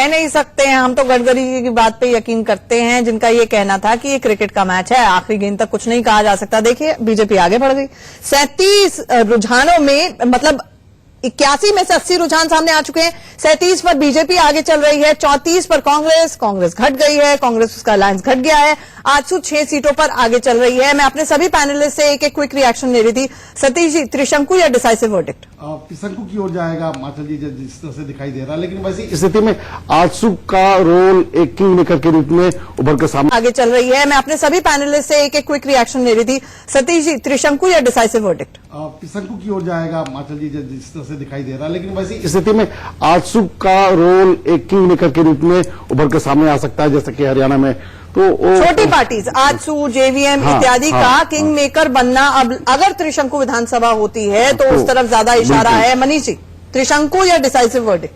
कह नहीं सकते हैं, हम तो गडकरी जी की बात पे यकीन करते हैं, जिनका ये कहना था कि ये क्रिकेट का मैच है, आखिरी गेंद तक कुछ नहीं कहा जा सकता। देखिए बीजेपी आगे बढ़ गई 37 रुझानों में, मतलब 81 में से 80 रुझान सामने आ चुके हैं। 37 पर बीजेपी आगे चल रही है, 34 पर कांग्रेस घट गई है, कांग्रेस उसका अलायंस घट गया है। आजसू 6 सीटों पर आगे चल रही है। मैं अपने सभी पैनलिस्ट से एक एक क्विक रिएक्शन ले रही थी। सतीश जी, त्रिशंकु या डिसाइसिव वर्डिक्ट? त्रिशंकु की ओर जाएगा माचल जी, जिस तरह से दिखाई दे रहा है, लेकिन वैसी स्थिति में आजसू का रोल एक किंग मेकर के रूप में उभर कर सामने आगे चल रही है। मैं अपने सभी पैनलिस्ट से एक एक क्विक रिएक्शन ले रही थी। सतीश जी, त्रिशंकु या डिसाइसिव वर्डिक्ट? त्रिशंकु की ओर जाएगा माचल जी, जिस तरह से दिखाई दे रहा है, लेकिन वैसी स्थिति में आजसू का रोल एक किंग मेकर के रूप में उभर कर सामने आ सकता है, जैसे कि हरियाणा में तो छोटी पार्टीज आजसू, जेवीएम इत्यादि का किंग मेकर बनना, अब अगर त्रिशंकु विधानसभा होती है तो उस तरफ ज्यादा इशारा है। मनीष जी, त्रिशंकु या डिसाइसिव वर्डिक्ट?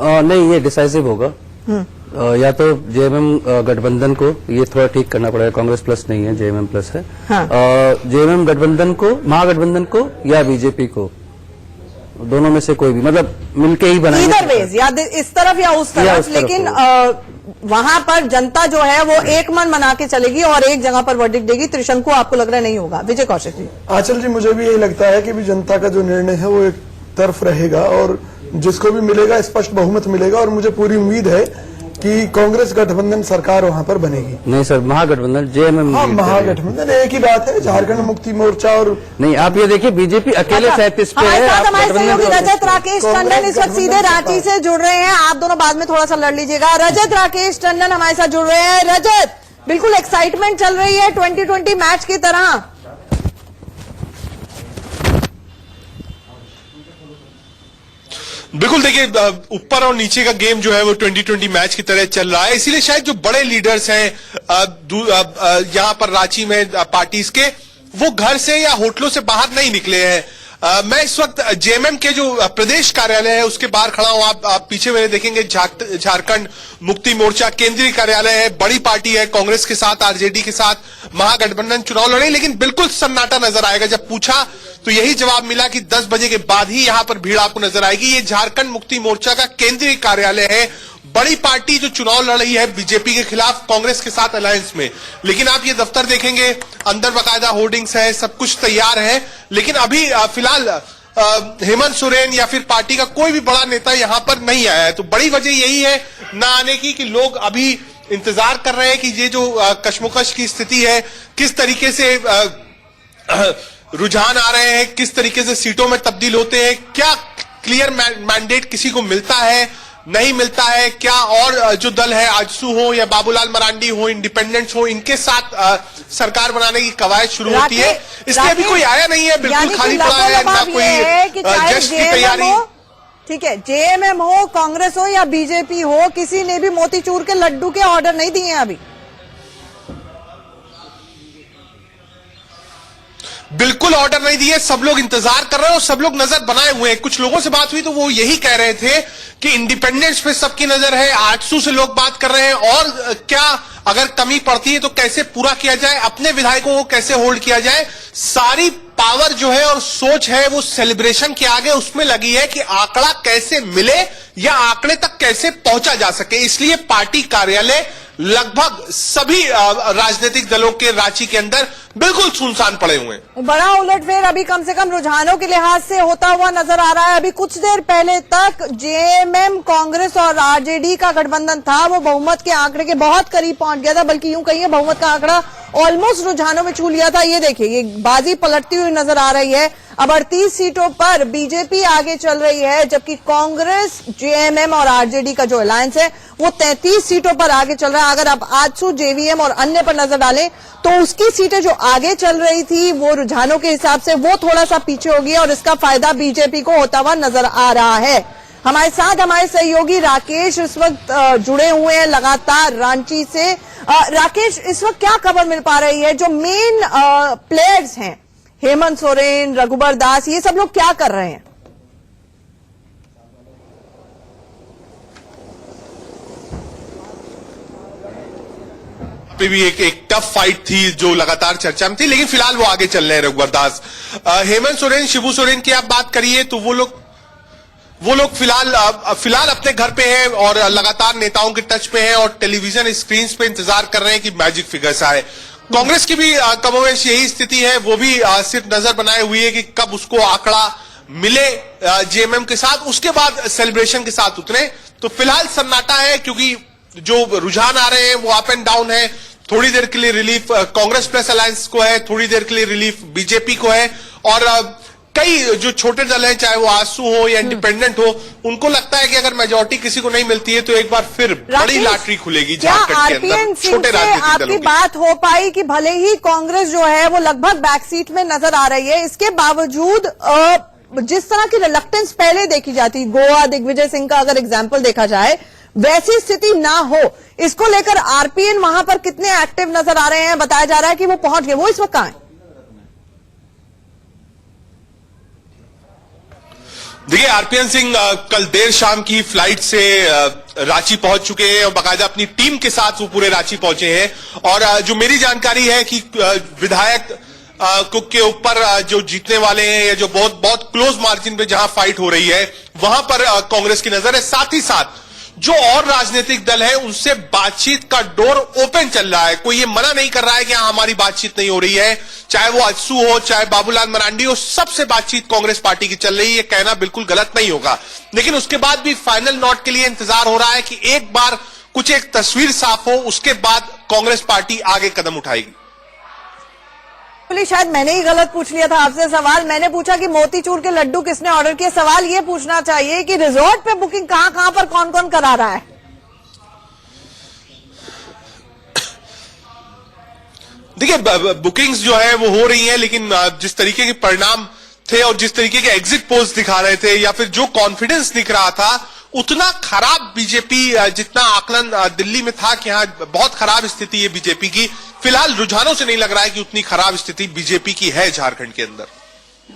नहीं, ये डिसाइसिव होगा। या तो जेएमएम गठबंधन को ये थोड़ा ठीक करना पड़ेगा, कांग्रेस प्लस नहीं है, जेएमएम प्लस है। हाँ। जेएमएम गठबंधन को, महागठबंधन को या बीजेपी को, दोनों में से कोई भी, मतलब मिलके ही बनाएंगे। इधर वेज, या इस तरफ या उस तरफ, लेकिन वहां पर जनता जो है वो एक मन बना के चलेगी और एक जगह पर वर्डिक्ट देगी। त्रिशंकु आपको लग रहा है नहीं होगा? विजय कौशिक जी। आंचल जी, मुझे भी यही लगता है कि भी जनता का जो निर्णय है वो एक तरफ रहेगा और जिसको भी मिलेगा स्पष्ट बहुमत मिलेगा, और मुझे पूरी उम्मीद है कि कांग्रेस गठबंधन सरकार वहां पर बनेगी। नहीं सर, महागठबंधन, जेएमएम। हाँ, महागठबंधन एक ही बात है, झारखंड मुक्ति मोर्चा और नहीं, आप ये देखिए बीजेपी अकेले 37 पे है। हमारे सहयोगी रजत राकेश टंडन इस वक्त सीधे रांची से जुड़ रहे हैं। आप दोनों बाद में थोड़ा सा लड़ लीजिएगा। रजत राकेश टंडन हमारे साथ जुड़ रहे हैं। रजत, बिल्कुल एक्साइटमेंट चल रही है 2020 मैच की तरह। बिल्कुल, देखिए ऊपर और नीचे का गेम जो है वो 2020 मैच की तरह चल रहा है। इसीलिए शायद जो बड़े लीडर्स हैं यहां पर रांची में पार्टीज के, वो घर से या होटलों से बाहर नहीं निकले हैं। मैं इस वक्त जेएमएम के जो प्रदेश कार्यालय है उसके बाहर खड़ा हूं। आप पीछे मेरे देखेंगे झारखंड मुक्ति मोर्चा केंद्रीय कार्यालय है। बड़ी पार्टी है, कांग्रेस के साथ, आरजेडी के साथ महागठबंधन चुनाव लड़े, लेकिन बिल्कुल सन्नाटा नजर आएगा। जब पूछा तो यही जवाब मिला कि 10 बजे के बाद ही यहां पर भीड़ आपको नजर आएगी। ये झारखंड मुक्ति मोर्चा का केंद्रीय कार्यालय है। बड़ी पार्टी जो चुनाव लड़ रही है बीजेपी के खिलाफ कांग्रेस के साथ अलायंस में, लेकिन आप ये दफ्तर देखेंगे, अंदर बाकायदा होर्डिंग्स है, सब कुछ तैयार है, लेकिन अभी फिलहाल हेमंत सोरेन या फिर पार्टी का कोई भी बड़ा नेता यहां पर नहीं आया है। तो बड़ी वजह यही है न आने की कि लोग अभी इंतजार कर रहे हैं कि ये जो कशमकश की स्थिति है, किस तरीके से रुझान आ रहे हैं, किस तरीके से सीटों में तब्दील होते हैं, क्या क्लियर मैंडेट किसी को मिलता है, नहीं मिलता है, क्या और जो दल है आजसू हो या बाबूलाल मरांडी हो, इंडिपेंडेंट्स हो, इनके साथ सरकार बनाने की कवायद शुरू होती है। इसलिए अभी कोई आया नहीं है, बिल्कुल खाली पड़ा है, ना कोई जश्न की तैयारी। ठीक है, जेएमएम हो, कांग्रेस हो या बीजेपी हो, किसी ने भी मोतीचूर के लड्डू के ऑर्डर नहीं दिए हैं अभी। बिल्कुल ऑर्डर नहीं दिए, सब लोग इंतजार कर रहे हैं और सब लोग नजर बनाए हुए हैं। कुछ लोगों से बात हुई तो वो यही कह रहे थे कि इंडिपेंडेंस पे सबकी नजर है। आजसू से लोग बात कर रहे हैं और क्या अगर कमी पड़ती है तो कैसे पूरा किया जाए, अपने विधायकों को कैसे होल्ड किया जाए। सारी पावर जो है और सोच है वो सेलिब्रेशन के आगे उसमें लगी है कि आंकड़ा कैसे मिले या आंकड़े तक कैसे पहुंचा जा सके। इसलिए पार्टी कार्यालय लगभग सभी राजनीतिक दलों के रांची के अंदर बिल्कुल सुनसान पड़े हुए हैं। बड़ा उलटफेर अभी कम से कम रुझानों के लिहाज से होता हुआ नजर आ रहा है। अभी कुछ देर पहले तक जेएमएम, कांग्रेस और आरजेडी का गठबंधन था, वो बहुमत के आंकड़े के बहुत करीब पहुंच गया था, बल्कि यूं कहिए बहुमत का आंकड़ा ऑलमोस्ट रुझानों में छू लिया था। ये देखिए, ये बाजी पलटती हुई नजर आ रही है। अब 38 सीटों पर बीजेपी आगे चल रही है, जबकि कांग्रेस, जेएमएम और आरजेडी का जो अलायंस है वो 33 सीटों पर आगे चल रहा है। अगर आप आजसू, जेवीएम और अन्य पर नजर डालें तो उसकी सीटें जो आगे चल रही थी वो रुझानों के हिसाब से वो थोड़ा सा पीछे होगी और इसका फायदा बीजेपी को होता हुआ नजर आ रहा है। हमारे साथ हमारे सहयोगी राकेश इस वक्त जुड़े हुए हैं लगातार रांची से। राकेश, इस वक्त क्या खबर मिल पा रही है? जो मेन प्लेयर्स हैं, हेमंत सोरेन, रघुबर दास, ये सब लोग क्या कर रहे हैं? पे भी एक टफ फाइट थी जो लगातार चर्चा में थी, लेकिन फिलहाल वो आगे चल रहे हैं। रघुबर दास, हेमंत सोरेन, शिबू सोरेन की आप बात करिए तो वो लोग वो लोग फिलहाल अपने घर पे हैं और लगातार नेताओं के टच पे हैं और टेलीविजन स्क्रीन पे इंतजार कर रहे हैं कि मैजिक फिगर्स आए। कांग्रेस की भी कमोवेश यही स्थिति है, वो भी सिर्फ नजर बनाए हुई है कि कब उसको आंकड़ा मिले जेएमएम के साथ, उसके बाद सेलिब्रेशन के साथ उतरे। तो फिलहाल सन्नाटा है क्योंकि जो रुझान आ रहे हैं वो अप एंड डाउन है। थोड़ी देर के लिए रिलीफ कांग्रेस प्लस अलायंस को है, थोड़ी देर के लिए रिलीफ बीजेपी को है और कई जो छोटे दल हैं, चाहे वो आसू हो या इंडिपेंडेंट हो, उनको लगता है कि अगर मेजोरिटी किसी को नहीं मिलती है तो एक बार फिर बड़ी लॉटरी खुलेगी झारखंड के अंदर छोटे राजनीतिक दलों की। बात हो पाई कि भले ही कांग्रेस जो है वो लगभग बैकसीट में नजर आ रही है, इसके बावजूद जिस तरह की रिलक्टेंस पहले देखी जाती, गोवा दिग्विजय सिंह का अगर एग्जाम्पल देखा जाए, वैसी स्थिति ना हो, इसको लेकर आरपीएन वहां पर कितने एक्टिव नजर आ रहे हैं? बताया जा रहा है कि वो पहुंच गए, वो इस वक्त कहां है? देखिए, आरपीएन सिंह कल देर शाम की फ्लाइट से रांची पहुंच चुके हैं और बाकायदा अपनी टीम के साथ वो पूरे रांची पहुंचे हैं। और जो मेरी जानकारी है कि विधायक के ऊपर जो जीतने वाले हैं या जो बहुत बहुत क्लोज मार्जिन पे जहां फाइट हो रही है वहां पर कांग्रेस की नजर है। साथ ही साथ जो और राजनीतिक दल है उनसे बातचीत का डोर ओपन चल रहा है। कोई ये मना नहीं कर रहा है कि हाँ हमारी बातचीत नहीं हो रही है, चाहे वो अज्सू हो चाहे बाबूलाल मरांडी हो, सबसे बातचीत कांग्रेस पार्टी की चल रही है। ये कहना बिल्कुल गलत नहीं होगा, लेकिन उसके बाद भी फाइनल नोट के लिए इंतजार हो रहा है कि एक बार कुछ एक तस्वीर साफ हो, उसके बाद कांग्रेस पार्टी आगे कदम उठाएगी। शायद मैंने ही गलत पूछ लिया था आपसे सवाल। मैंने पूछा कि मोतीचूर के लड्डू किसने ऑर्डर किए। सवाल ये पूछना चाहिए कि रिजॉर्ट पे बुकिंग कहां कहां पर कौन कौन करा रहा है? देखिए, बुकिंग्स जो है वो हो रही हैं, लेकिन जिस तरीके के परिणाम थे और जिस तरीके के एग्जिट पोल्स दिखा रहे थे या फिर जो कॉन्फिडेंस दिख रहा था, उतना खराब बीजेपी जितना आकलन दिल्ली में था कि हाँ बहुत खराब स्थिति है बीजेपी की, फिलहाल रुझानों से नहीं लग रहा है कि उतनी खराब स्थिति बीजेपी की है झारखंड के अंदर।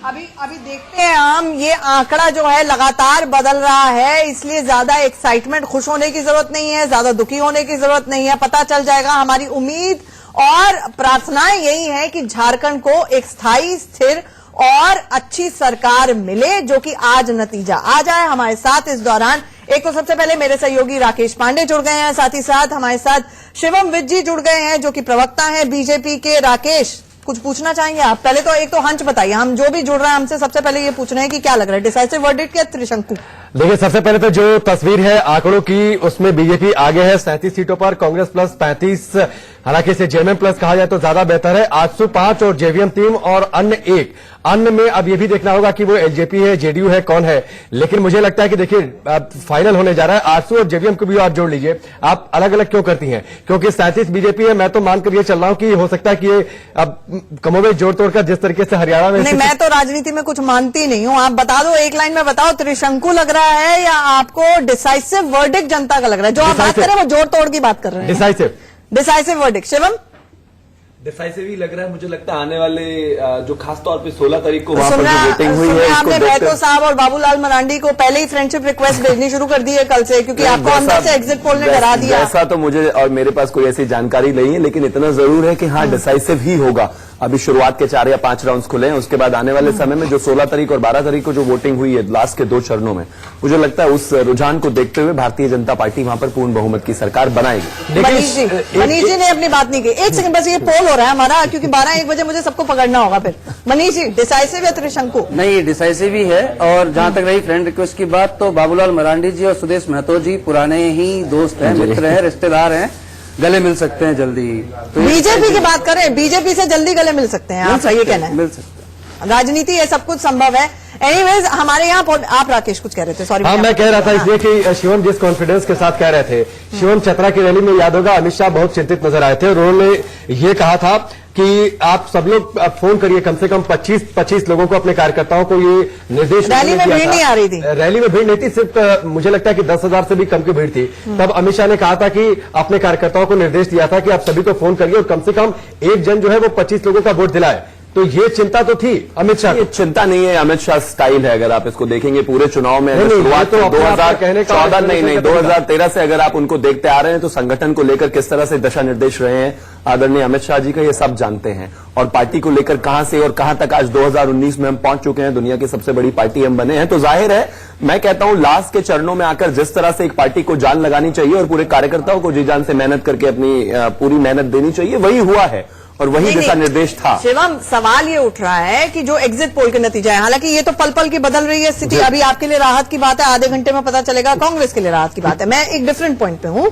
अभी देखते हैं हम, ये आंकड़ा जो है लगातार बदल रहा है, इसलिए ज्यादा एक्साइटमेंट, खुश होने की जरूरत नहीं है, ज्यादा दुखी होने की जरूरत नहीं है, पता चल जाएगा। हमारी उम्मीद और प्रार्थनाएं यही है कि झारखंड को एक स्थायी, स्थिर और अच्छी सरकार मिले, जो कि आज नतीजा आ जाए। हमारे साथ इस दौरान एक तो सबसे पहले मेरे सहयोगी राकेश पांडे जुड़ गए हैं, साथ ही साथ हमारे साथ शिवम विज जी जुड़ गए हैं जो कि प्रवक्ता हैं बीजेपी के। राकेश, कुछ पूछना चाहेंगे आप? पहले तो एक तो हंच बताइए, हम जो भी जुड़ रहे हैं हमसे सबसे पहले ये पूछ रहे हैं कि क्या लग रहा है, डिसाइसिव वर्डिक्ट या त्रिशंकु? देखिए, सबसे पहले तो जो तस्वीर है आंकड़ों की, उसमें बीजेपी आगे है 37 सीटों पर, कांग्रेस प्लस 35, हालांकि इसे जेएमएम प्लस कहा जाए तो ज्यादा बेहतर है, 805 और जेवीएम 3 और अन्य 1। अन्य में अब ये भी देखना होगा कि वो एलजेपी है, जेडीयू है, कौन है। लेकिन मुझे लगता है कि देखिए फाइनल होने जा रहा है, 800 और जेवीएम को भी आप जोड़ लीजिए। आप अलग अलग क्यों करती हैं? क्योंकि 37 बीजेपी है। मैं तो मानकर ये चल रहा हूं कि हो सकता है कि ये अब कमोबेश जोड़ तोड़कर जिस तरीके से हरियाणा में, नहीं, मैं तो राजनीति में कुछ मानती नहीं हूं। आप बता दो, एक लाइन में बताओ, त्रिशंकु लग रहा है या आपको डिसाइसिव वर्डिक्ट जनता का लग रहा है? जो आप बात कर रहे हैं वो जोड़ तोड़ की बात कर रहे हैं। Decisive verdict. शिवम? डिसाइसिव ही लग रहा है, मुझे लगता है आने वाले जो खास तौर पे 16 तारीख को वहां पर जो वोटिंग हुई है, आपने बैतो साहब और बाबूलाल मरांडी को पहले ही फ्रेंडशिप रिक्वेस्ट भेजनी शुरू कर दी है कल से, क्योंकि आपको अंदर से एग्जिट पोल ने डरा दिया। ऐसा तो मुझे और मेरे पास कोई ऐसी जानकारी नहीं है, लेकिन इतना जरूर है कि हाँ डिसाइसिव ही होगा। अभी शुरुआत के 4 या 5 राउंड्स खुले हैं, उसके बाद आने वाले समय में जो 16 तारीख और 12 तारीख को जो वोटिंग हुई है लास्ट के 2 चरणों में, मुझे लगता है उस रुझान को देखते हुए भारतीय जनता पार्टी वहां पर पूर्ण बहुमत की सरकार बनाएगी। मनीष जी ने अपनी बात नहीं की। एक सेकंड बस, ये पोल हो रहा है हमारा, क्योंकि 12-1 बजे मुझे सबको पकड़ना होगा फिर। मनीष जी, डिसाइसिव या त्रिशंकु? नहीं, डिसाइसिव ही है। और जहां तक रही फ्रेंड रिक्वेस्ट की बात, तो बाबूलाल मरांडी जी और सुदेश महतो जी पुराने ही दोस्त हैं, मित्र हैं, रिश्तेदार हैं, गले मिल सकते हैं जल्दी। तो बीजेपी की बात करें, बीजेपी से जल्दी गले मिल सकते हैं, आपका ये कहना है? मिल सकते हैं। राजनीति है, सब कुछ संभव है। एनीवेज, हमारे यहाँ आप राकेश कुछ कह रहे थे? सॉरी। हाँ, मैं कह रहा था इसलिए कि शिवम जिस कॉन्फिडेंस के साथ कह रहे थे, शिवम चतरा की रैली में याद होगा अमित शाह बहुत चिंतित नजर आए थे और उन्होंने ये कहा था कि आप सब लोग फोन करिए, कम से कम 25 लोगों को, अपने कार्यकर्ताओं को ये निर्देश। रैली में भीड़ नहीं आ रही थी? रैली में भीड़ नहीं थी, सिर्फ मुझे लगता है कि 10,000 से भी कम की भीड़ थी। तब अमित शाह ने कहा था कि अपने कार्यकर्ताओं को निर्देश दिया था कि आप सभी को फोन करिए और कम से कम एक जन जो है वो 25 लोगों का वोट दिलाए। तो ये चिंता तो थी अमित शाह ये चिंता नहीं है, अमित शाह स्टाइल है। अगर आप इसको देखेंगे पूरे चुनाव में नहीं, शुरुआत तो तो अपना कहने का 2014 नहीं 2013 से अगर आप उनको देखते आ रहे हैं तो संगठन को लेकर किस तरह से दिशा निर्देश रहे हैं आदरणीय अमित शाह जी का, ये सब जानते हैं। और पार्टी को लेकर कहां से और कहां तक आज 2019 में हम पहुंच चुके हैं, दुनिया की सबसे बड़ी पार्टी हम बने हैं। तो जाहिर है, मैं कहता हूं लास्ट के चरणों में आकर जिस तरह से एक पार्टी को जान लगानी चाहिए और पूरे कार्यकर्ताओं को जी जान से मेहनत करके अपनी पूरी मेहनत देनी चाहिए, वही हुआ है और वही दिशा निर्देश था। शिवम, सवाल ये उठ रहा है कि जो एग्जिट पोल के नतीजे हैं, हालांकि ये तो पल पल की बदल रही है स्थिति, अभी आपके लिए राहत की बात है, आधे घंटे में पता चलेगा, कांग्रेस के लिए राहत की बात है। मैं एक डिफरेंट पॉइंट पे हूं।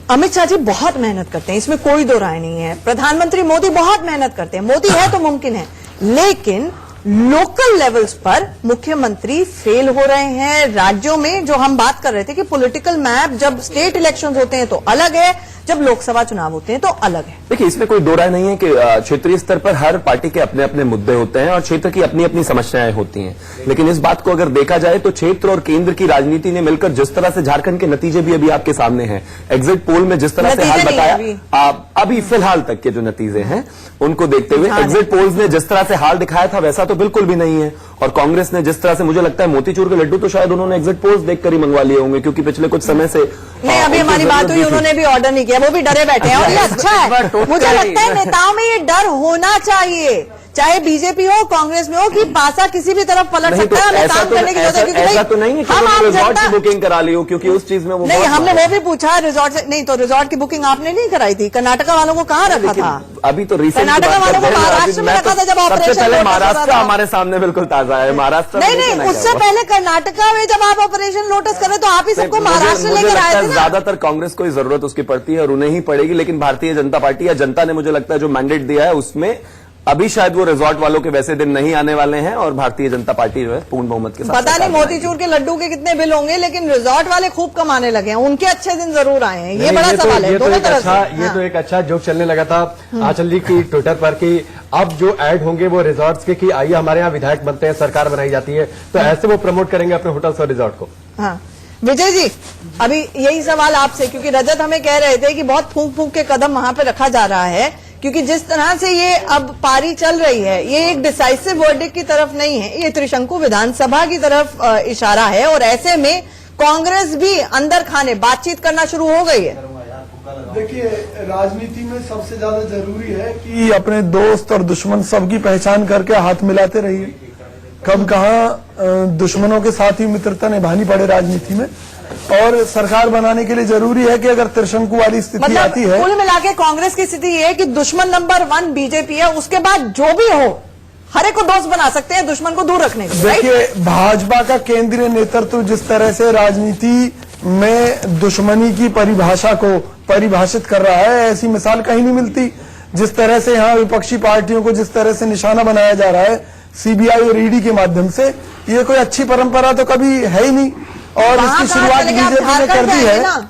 अमित शाह जी बहुत मेहनत करते हैं, इसमें कोई दो राय नहीं है। प्रधानमंत्री मोदी बहुत मेहनत करते हैं, मोदी है तो मुमकिन है, लेकिन लोकल लेवल्स पर मुख्यमंत्री फेल हो रहे हैं। राज्यों में जो हम बात कर रहे थे कि पॉलिटिकल मैप जब स्टेट इलेक्शंस होते हैं तो अलग है, जब लोकसभा चुनाव होते हैं तो अलग है। देखिए, इसमें कोई दो राय नहीं है कि क्षेत्रीय स्तर पर हर पार्टी के अपने अपने मुद्दे होते हैं और क्षेत्र की अपनी अपनी समस्याएं होती हैं। लेकिन इस बात को अगर देखा जाए तो क्षेत्र और केंद्र की राजनीति ने मिलकर जिस तरह से झारखंड के नतीजे भी अभी आपके सामने हैं, एग्जिट पोल में जिस तरह से हाल बताया, अभी फिलहाल तक के जो नतीजे हैं उनको देखते हुए एग्जिट पोल्स ने जिस तरह से हाल दिखाया था वैसा तो बिल्कुल भी नहीं है। और कांग्रेस ने जिस तरह से, मुझे लगता है मोतीचूर के लड्डू तो शायद उन्होंने एग्जिट पोल्स देखकर ही मंगवा लिए होंगे, क्योंकि पिछले कुछ समय से नहीं, अभी हमारी बात हुई, उन्होंने भी ऑर्डर नहीं किया, वो भी डरे बैठे हैं और ये अच्छा है। मुझे लगता है नेताओं में ये डर होना चाहिए, चाहे बीजेपी हो कांग्रेस में हो, कि पासा किसी भी तरफ पलट सकता है। हमें काम करने की जरूरत है, क्योंकि ऐसा तो नहीं है कि हम रिजॉर्ट की बुकिंग करा ली हो, क्योंकि उस चीज में वो नहीं, हमने वो भी पूछा रिजॉर्ट से, नहीं तो रिजॉर्ट की बुकिंग आपने नहीं कराई थी, कर्नाटका वालों को कहाँ रखा था? अभी तो कर्नाटका वालों को महाराष्ट्र में रखा था जब ऑपरेशन। सबसे पहले महाराष्ट्र हमारे सामने बिल्कुल ताजा है, महाराष्ट्र नहीं, उससे पहले कर्नाटका में जब आप ऑपरेशन लोटस कर रहे तो आप ही सबको महाराष्ट्र लेकर आए थे ना। ज्यादातर कांग्रेस को ही जरूरत उसकी पड़ती है और उन्हें ही पड़ेगी, लेकिन भारतीय जनता पार्टी या जनता ने मुझे लगता है जो मैंडेट दिया है उसमें अभी शायद वो रिजॉर्ट वालों के वैसे दिन नहीं आने वाले हैं और भारतीय जनता पार्टी जो है पूर्ण बहुमत के साथ। पता नहीं मोतीचूर के लड्डू के कितने बिल होंगे, लेकिन रिजॉर्ट वाले खूब कमाने लगे हैं, उनके अच्छे दिन जरूर आए हैं। ये बड़ा सवाल है दोनों तरफ से। ये तो एक अच्छा जोक चलने लगा था आंचल जी की ट्विटर पर कि अब जो ऐड होंगे वो रिजॉर्ट्स के, कि आइए हमारे यहाँ विधायक बनते हैं, सरकार बनाई जाती है, तो ऐसे वो प्रमोट करेंगे अपने होटल्स और रिजॉर्ट को। हाँ विजय जी, अभी यही सवाल आपसे, क्योंकि रजत हमें कह रहे थे कि बहुत फूंक फूंक के कदम वहां पे रखा जा रहा है, क्योंकि जिस तरह से ये अब पारी चल रही है ये एक डिसाइसिव वर्डिक्ट की तरफ नहीं है, ये त्रिशंकु विधानसभा की तरफ इशारा है, और ऐसे में कांग्रेस भी अंदर खाने बातचीत करना शुरू हो गई है। देखिए, राजनीति में सबसे ज्यादा जरूरी है कि अपने दोस्त और दुश्मन सबकी पहचान करके हाथ मिलाते रहिए। कब कहाँ दुश्मनों के साथ ही मित्रता निभानी पड़े राजनीति में, और सरकार बनाने के लिए जरूरी है कि अगर त्रिशंकु वाली स्थिति आती है, कुल मिला के कांग्रेस की स्थिति ये है कि दुश्मन नंबर 1 बीजेपी है, उसके बाद जो भी हो हर एक को दोस्त बना सकते हैं, दुश्मन को दूर रखने के। देखिए, भाजपा का केंद्रीय नेतृत्व जिस तरह से राजनीति में दुश्मनी की परिभाषा को परिभाषित कर रहा है, ऐसी मिसाल कहीं नहीं मिलती। जिस तरह से यहाँ विपक्षी पार्टियों को जिस तरह से निशाना बनाया जा रहा है सीबीआई और ईडी के माध्यम से, ये कोई अच्छी परंपरा तो कभी है ही नहीं, और इसकी शुरुआत बीजेपी ने कर दी है।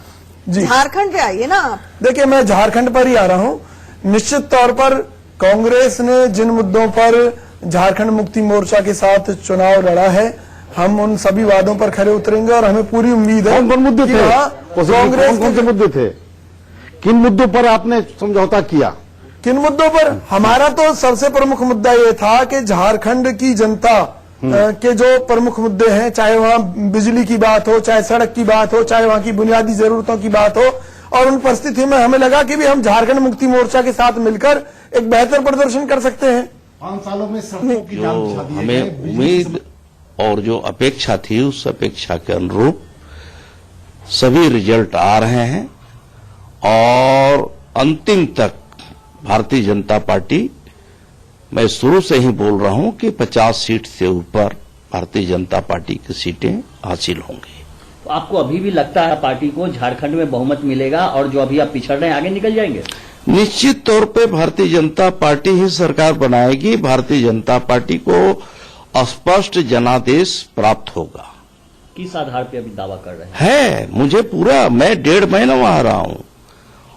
जी, झारखंड पे आइए ना। देखिए, मैं झारखंड पर ही आ रहा हूं। निश्चित तौर पर कांग्रेस ने जिन मुद्दों पर झारखंड मुक्ति मोर्चा के साथ चुनाव लड़ा है, हम उन सभी वादों पर खरे उतरेंगे और हमें पूरी उम्मीद है। कौन कौन मुद्दे थे? कांग्रेस कौन से मुद्दे थे? किन मुद्दों पर आपने समझौता किया? किन मुद्दों पर? हमारा तो सबसे प्रमुख मुद्दा ये था कि झारखंड की जनता के जो प्रमुख मुद्दे हैं, चाहे वहां बिजली की बात हो, चाहे सड़क की बात हो, चाहे वहां की बुनियादी जरूरतों की बात हो, और उन परिस्थितियों में हमें लगा कि भी हम झारखंड मुक्ति मोर्चा के साथ मिलकर एक बेहतर प्रदर्शन कर सकते हैं। 5 सालों में सड़कों की जान बिछा दी है। हमें उम्मीद और जो अपेक्षा थी उस अपेक्षा के अनुरूप सभी रिजल्ट आ रहे हैं और अंतिम तक भारतीय जनता पार्टी, मैं शुरू से ही बोल रहा हूं कि 50 सीट से ऊपर भारतीय जनता पार्टी की सीटें हासिल होंगी। तो आपको अभी भी लगता है पार्टी को झारखंड में बहुमत मिलेगा और जो अभी आप पिछड़ रहे हैं आगे निकल जाएंगे? निश्चित तौर पे भारतीय जनता पार्टी ही सरकार बनाएगी। भारतीय जनता पार्टी को स्पष्ट जनादेश प्राप्त होगा। किस आधार पे अभी दावा कर रहे हैं? है मुझे पूरा, मैं 1.5 महीना वहां रहा हूं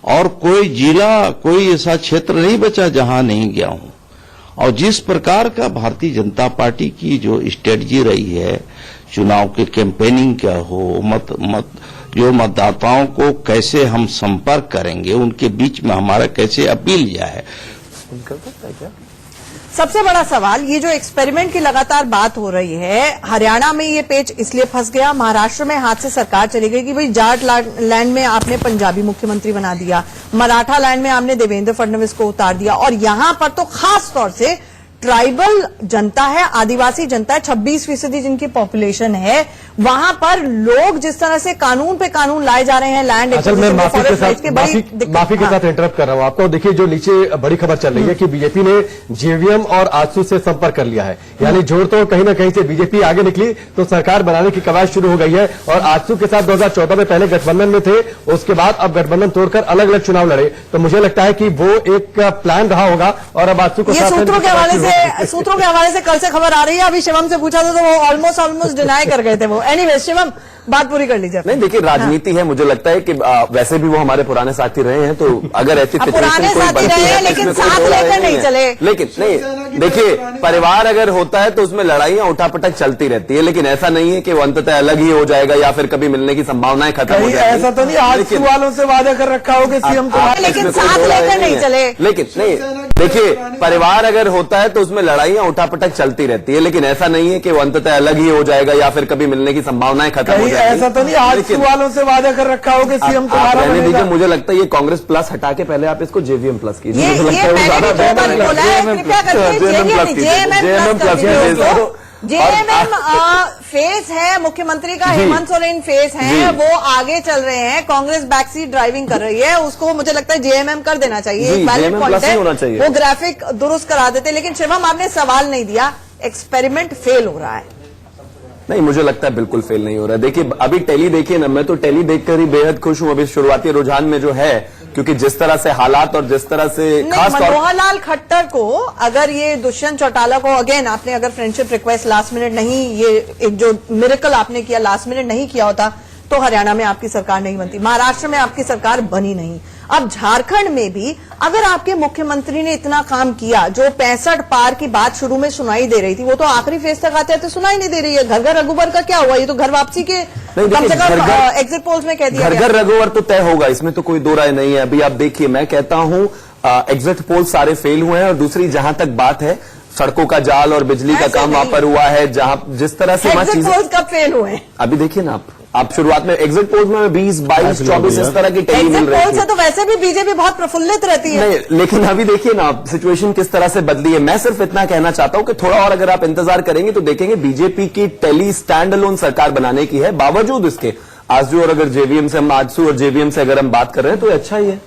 और कोई जिला, कोई ऐसा क्षेत्र नहीं बचा जहां नहीं गया हूं। और जिस प्रकार का भारतीय जनता पार्टी की जो स्ट्रेटजी रही है, चुनाव के कैंपेनिंग क्या हो, जो मतदाताओं को कैसे हम संपर्क करेंगे, उनके बीच में हमारा कैसे अपील जाए, सबसे बड़ा सवाल, ये जो एक्सपेरिमेंट की लगातार बात हो रही है, हरियाणा में ये पेच इसलिए फंस गया, महाराष्ट्र में हाथ से सरकार चली गई कि भाई जाट लैंड में आपने पंजाबी मुख्यमंत्री बना दिया, मराठा लैंड में आपने देवेंद्र फडणवीस को उतार दिया, और यहां पर तो खास तौर से ट्राइबल जनता है, आदिवासी जनता है, 26% जिनकी पॉपुलेशन है, वहां पर लोग जिस तरह से कानून पे कानून लाए जा रहे हैं लैंड असल में माफी के साथ इंटरप्ट कर रहा हूं आपको। देखिए जो नीचे बड़ी खबर चल रही है कि बीजेपी ने जेवीएम और आजसू से संपर्क कर लिया है, यानी जोड़ तो कहीं ना कहीं से बीजेपी आगे निकली तो सरकार बनाने की कवायद शुरू हो गई है। और आजसू के साथ 2014 में पहले गठबंधन में थे, उसके बाद अब गठबंधन तोड़कर अलग अलग चुनाव लड़े, तो मुझे लगता है कि वो एक प्लान रहा होगा और अब आजसू को सूत्रों के हवाले से कल से खबर आ रही है। अभी शिवम से पूछा था तो वो ऑलमोस्ट डिनाई कर गए थे वो। एनीवे शिवम, बात पूरी कर लीजिए। नहीं देखिए, राजनीति है, मुझे लगता है कि वैसे भी वो हमारे पुराने साथी रहे हैं, तो अगर ऐसी पुराने साथी रहे हैं लेकिन साथ लेकर नहीं चले। लेकिन नहीं देखिए, परिवार अगर होता है तो उसमें लड़ाइयां उठापटक चलती रहती है, लेकिन ऐसा नहीं है कि वो अंततः अलग ही हो जाएगा या फिर कभी मिलने की संभावनाएं खत्म हो जाएगी। ऐसा तो नहीं आज वालों से वादा कर रखा हो कि सीएम को, लेकिन साथ लेकर नहीं चले। लेकिन नहीं देखिए, परिवार अगर होता है तो उसमें लड़ाइयां उठापटक चलती रहती है, लेकिन ऐसा नहीं है कि वो अंततः अलग ही हो जाएगा या फिर कभी मिलने की संभावनाएं खत्म हो जाएगी। ऐसा तो नहीं आज वालों से वादा कर रखा हो कि सीएम को रहने दीजिए। मुझे लगता है ये कांग्रेस प्लस हटा के पहले आप इसको जेवीएम प्लस कीजिए। ये मैंने भी दो बार बोला है, कृपया करके जेएमएम प्लस जेएमएम फेस है मुख्यमंत्री का, हेमंत सोरेन फेस है, वो आगे चल रहे हैं, कांग्रेस बैकसीट ड्राइविंग कर रही है, उसको मुझे लगता है जेएमएम कर देना चाहिए। एक वैलिड पॉइंट है, वो ग्राफिक दुरुस्त करा देते। लेकिन शिवम, आपने सवाल नहीं दिया, एक्सपेरिमेंट फेल हो रहा है। नहीं, मुझे लगता है बिल्कुल फेल नहीं हो रहा है। देखिए अभी टेली देखिए ना, मैं तो टेली देखकर ही बेहद खुश हूं अभी शुरुआती रुझान में जो है, क्योंकि जिस तरह से हालात और जिस तरह से खास तौर मनोहर लाल खट्टर को, अगर ये दुष्यंत चौटाला को, अगेन आपने अगर फ्रेंडशिप रिक्वेस्ट लास्ट मिनट नहीं, ये एक जो मिरेकल आपने किया लास्ट मिनट नहीं किया होता तो हरियाणा में आपकी सरकार नहीं बनती, महाराष्ट्र में आपकी सरकार बनी नहीं। अब झारखंड में भी अगर आपके मुख्यमंत्री ने इतना काम किया, जो 65 पार की बात शुरू में सुनाई दे रही थी, वो तो आखिरी फेज तक आते हैं तो सुनाई नहीं दे रही है। घर घर रघुवर का क्या हुआ? ये तो घर वापसी के कम से कम एग्जिट पोल्स में कह दिया गया। घर घर रघुवर तो तय होगा, इसमें तो कोई दो राय नहीं है। अभी आप देखिए, मैं कहता हूं एग्जिट पोल सारे फेल हुए हैं। और दूसरी जहां तक बात है, सड़कों का जाल और बिजली का काम वहां पर हुआ है, जहां जिस तरह से एग्जिट पोल्स कब फेल हुए? अभी देखिए ना आप शुरुआत में एग्जिट पोल्स में 20, 22, 24 इस तरह की टेली मिल रही है। तो वैसे भी बीजेपी बहुत प्रफुल्लित रहती है। नहीं, लेकिन अभी देखिए ना सिचुएशन किस तरह से बदली है। मैं सिर्फ इतना कहना चाहता हूं कि थोड़ा और अगर आप इंतजार करेंगे तो देखेंगे बीजेपी की टेली स्टैंड अलोन सरकार बनाने की है। बावजूद इसके आजसू और अगर जेवीएम से हम आजसू और जेवीएम से अगर हम बात कर रहे हैं तो अच्छा ही है।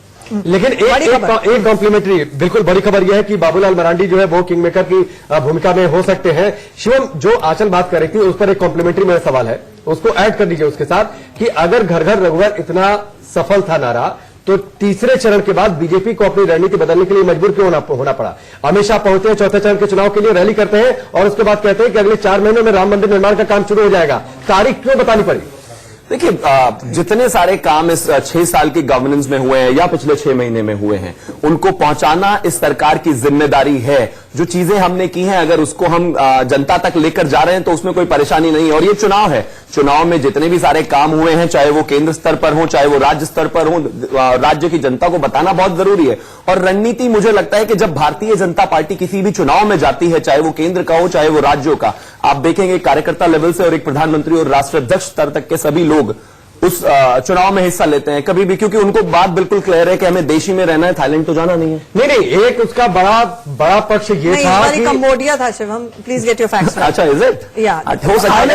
लेकिन एक कॉम्प्लीमेंट्री बिल्कुल बड़ी खबर यह है कि बाबूलाल मरांडी जो है वो किंग मेकर की भूमिका में हो सकते हैं। शिवम, जो आंचल बात कर रही थी उस पर एक कॉम्प्लीमेंट्री मेरा सवाल है, उसको ऐड कर दीजिए उसके साथ कि अगर घर घर रघुवर इतना सफल था नारा, तो तीसरे चरण के बाद बीजेपी को अपनी रणनीति बदलने के लिए मजबूर क्यों होना पड़ा? अमित शाह पहुंचते हैं चौथे चरण के चुनाव के लिए, रैली करते हैं और उसके बाद कहते हैं कि अगले 4 महीनों में राम मंदिर निर्माण का काम शुरू हो जाएगा। तारीख क्यों बतानी पड़ी? देखिए जितने सारे काम इस 6 साल की गवर्नेंस में हुए हैं या पिछले 6 महीने में हुए हैं, उनको पहुंचाना इस सरकार की जिम्मेदारी है। जो चीजें हमने की हैं, अगर उसको हम जनता तक लेकर जा रहे हैं तो उसमें कोई परेशानी नहीं है। और ये चुनाव है, चुनाव में जितने भी सारे काम हुए हैं, चाहे वो केंद्र स्तर पर हो चाहे वो राज्य स्तर पर हो, राज्य की जनता को बताना बहुत जरूरी है। और रणनीति, मुझे लगता है कि जब भारतीय जनता पार्टी किसी भी चुनाव में जाती है, चाहे वो केंद्र का हो चाहे वो राज्यों का, आप देखेंगे कार्यकर्ता लेवल से और एक प्रधानमंत्री और राष्ट्राध्यक्ष स्तर तक के सभी लोग उस चुनाव में हिस्सा लेते हैं कभी भी, क्योंकि उनको बात बिल्कुल क्लियर है कि हमें देश ही में रहना है, थाईलैंड तो जाना नहीं है। नहीं, एक उसका बड़ा पक्ष ये था कि कंबोडिया था। Shivam, please get your facts. अच्छा, इज इट? हो सकता है,